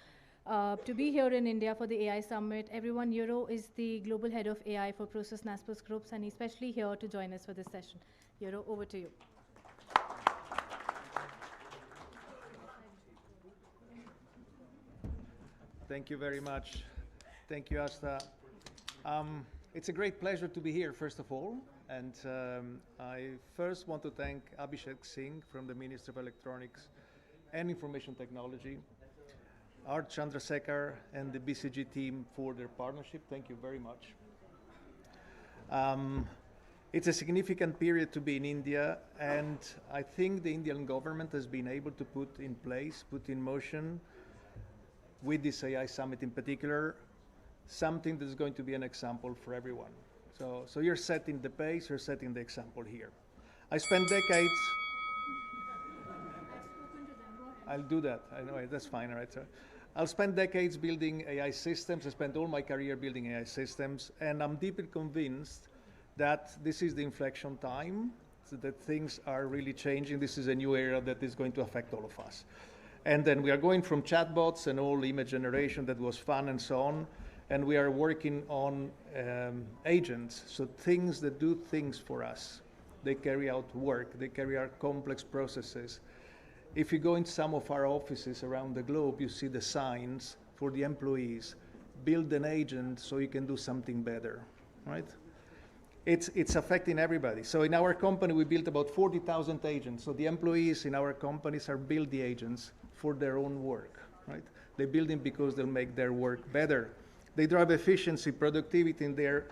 to be here in India for the AI Summit. Everyone, Euro is the Global Head of AI for Process Naspers Groups, and he's especially here to join us for this session. Euro, over to you. Thank you very much. Thank you, Asta. It's a great pleasure to be here, first of all. And I first want to thank Abhishek Singh from the Ministry of Electronics and Information Technology, Art Chandrasekhar and the BCG team for their partnership. Thank you very much. It's a significant period to be in India, and I think the Indian government has been able to put in motion, with this AI summit in particular, something that's going to be an example for everyone. So you're setting the pace, you're setting the example here. I spent decades. I'll do that. I know, that's fine, all right, sir. I'll spend decades building AI systems. I spent all my career building AI systems, and I'm deeply convinced that this is the inflection time, so that things are really changing. This is a new era that is going to affect all of us. And then we are going from chatbots and all image generation that was fun and so on, and we are working on agents, so things that do things for us. They carry out work, they carry out complex processes. If you go into some of our offices around the globe, you see the signs for the employees, build an agent so you can do something better, right? It's affecting everybody. So in our company, we built about 40,000 agents. So the employees in our companies are build the agents for their own work, right? They build them because they'll make their work better. They drive efficiency, productivity in their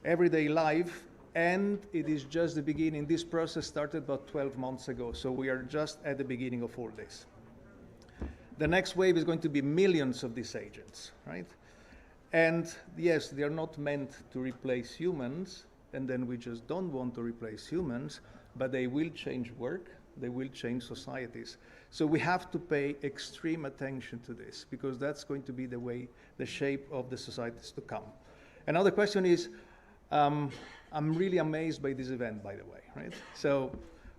everyday life, and it is just the beginning. This process started about 12 months ago, so we are just at the beginning of all this. The next wave is going to be millions of these agents, right? And yes, they are not meant to replace humans, and then we just don't want to replace humans, but they will change work, they will change societies. So we have to pay extreme attention to this, because that's going to be the way, the shape of the societies to come. And now the question is, I'm really amazed by this event, by the way, right? So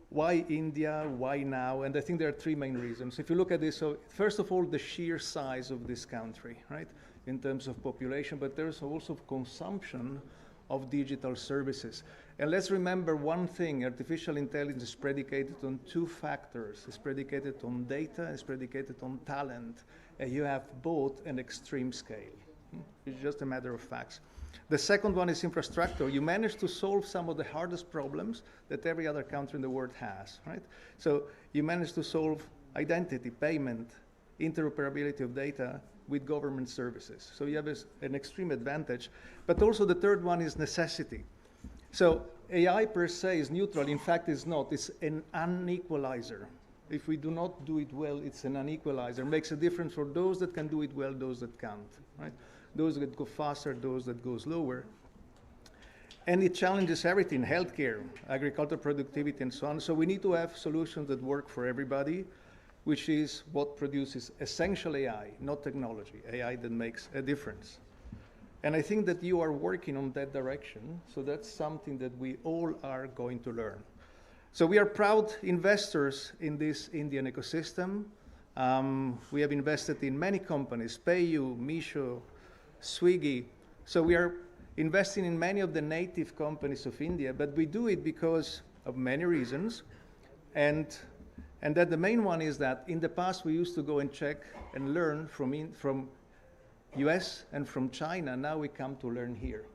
why India, why now? And I think there are three main reasons. If you look at this, so first of all, the sheer size of this country, right? In terms of population, but there's also consumption of digital services. And let's remember one thing, artificial intelligence is predicated on two factors. It's predicated on data, it's predicated on talent. And you have both an extreme scale. It's just a matter of facts. The second one is infrastructure. You manage to solve some of the hardest problems that every other country in the world has, right? So you manage to solve identity, payment, interoperability of data with government services. So you have an extreme advantage. But also the third one is necessity. So AI per se is neutral. In fact, it's not. It's an unequalizer. If we do not do it well, it's an unequalizer. It makes a difference for those that can do it well, those that can't, right? Those that go faster, those that go slower. And it challenges everything, healthcare, agricultural productivity, and so on. So we need to have solutions that work for everybody, which is what produces essential AI, not technology, AI that makes a difference. And I think that you are working on that direction, so that's something that we all are going to learn. So we are proud investors in this Indian ecosystem. We have invested in many companies, PayU, Misho, Swiggy. So we are investing in many of the native companies of India, but we do it because of many reasons. And that the main one is that in the past we used to go and check and learn from US and from China. Now we come to learn here.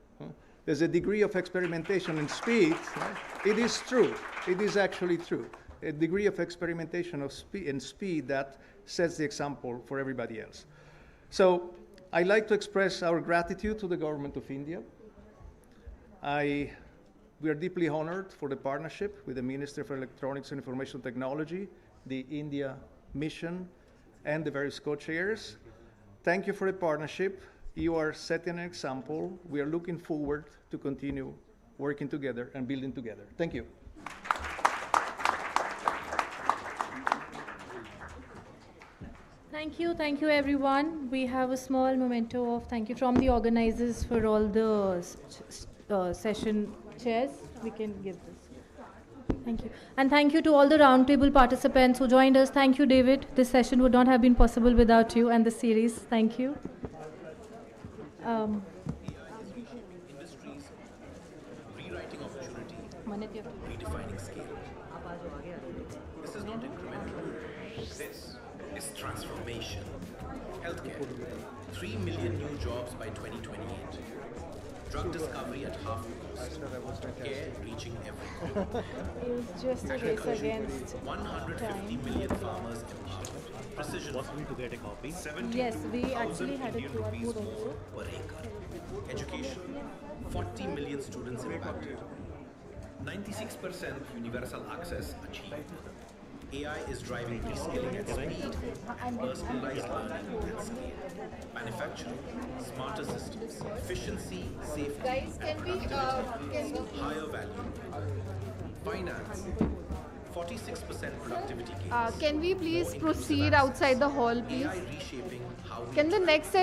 There's a degree of experimentation and speed. Right? It is true. It is actually true. A degree of experimentation and speed that sets the example for everybody else. So I'd like to express our gratitude to the government of India. We are deeply honored for the partnership with the Ministry for Electronics and Information Technology, the India mission, and the various co-chairs. Thank you for the partnership. You are setting an example. We are looking forward to continue working together and building together. Thank you. Thank you everyone. We have a small memento of thank you from the organizers for all the session chairs. We can give this. Thank you. And thank you to all the roundtable participants who joined us. Thank you, David. This session would not have been possible without you and the series. Thank you. Industries, rewriting opportunity, redefining scale. This is not incremental. This is transformation. Healthcare, 3 million new jobs by 2028. Drug discovery at half cost. Care reaching everyone. It's just a race against 150 million farmers empowered. Precision. Possible to get a copy? Yes, we actually had a QR code also. Per acre. Education, 40 million students impacted. 96% universal access achieved. AI is driving reskilling at speed and personalized learning at scale. Manufacturing, smarter systems, efficiency, safety, Guys, can we higher value. Finance, 46% productivity gains. can we please proceed outside the hall, please? AI reshaping how we Can the next session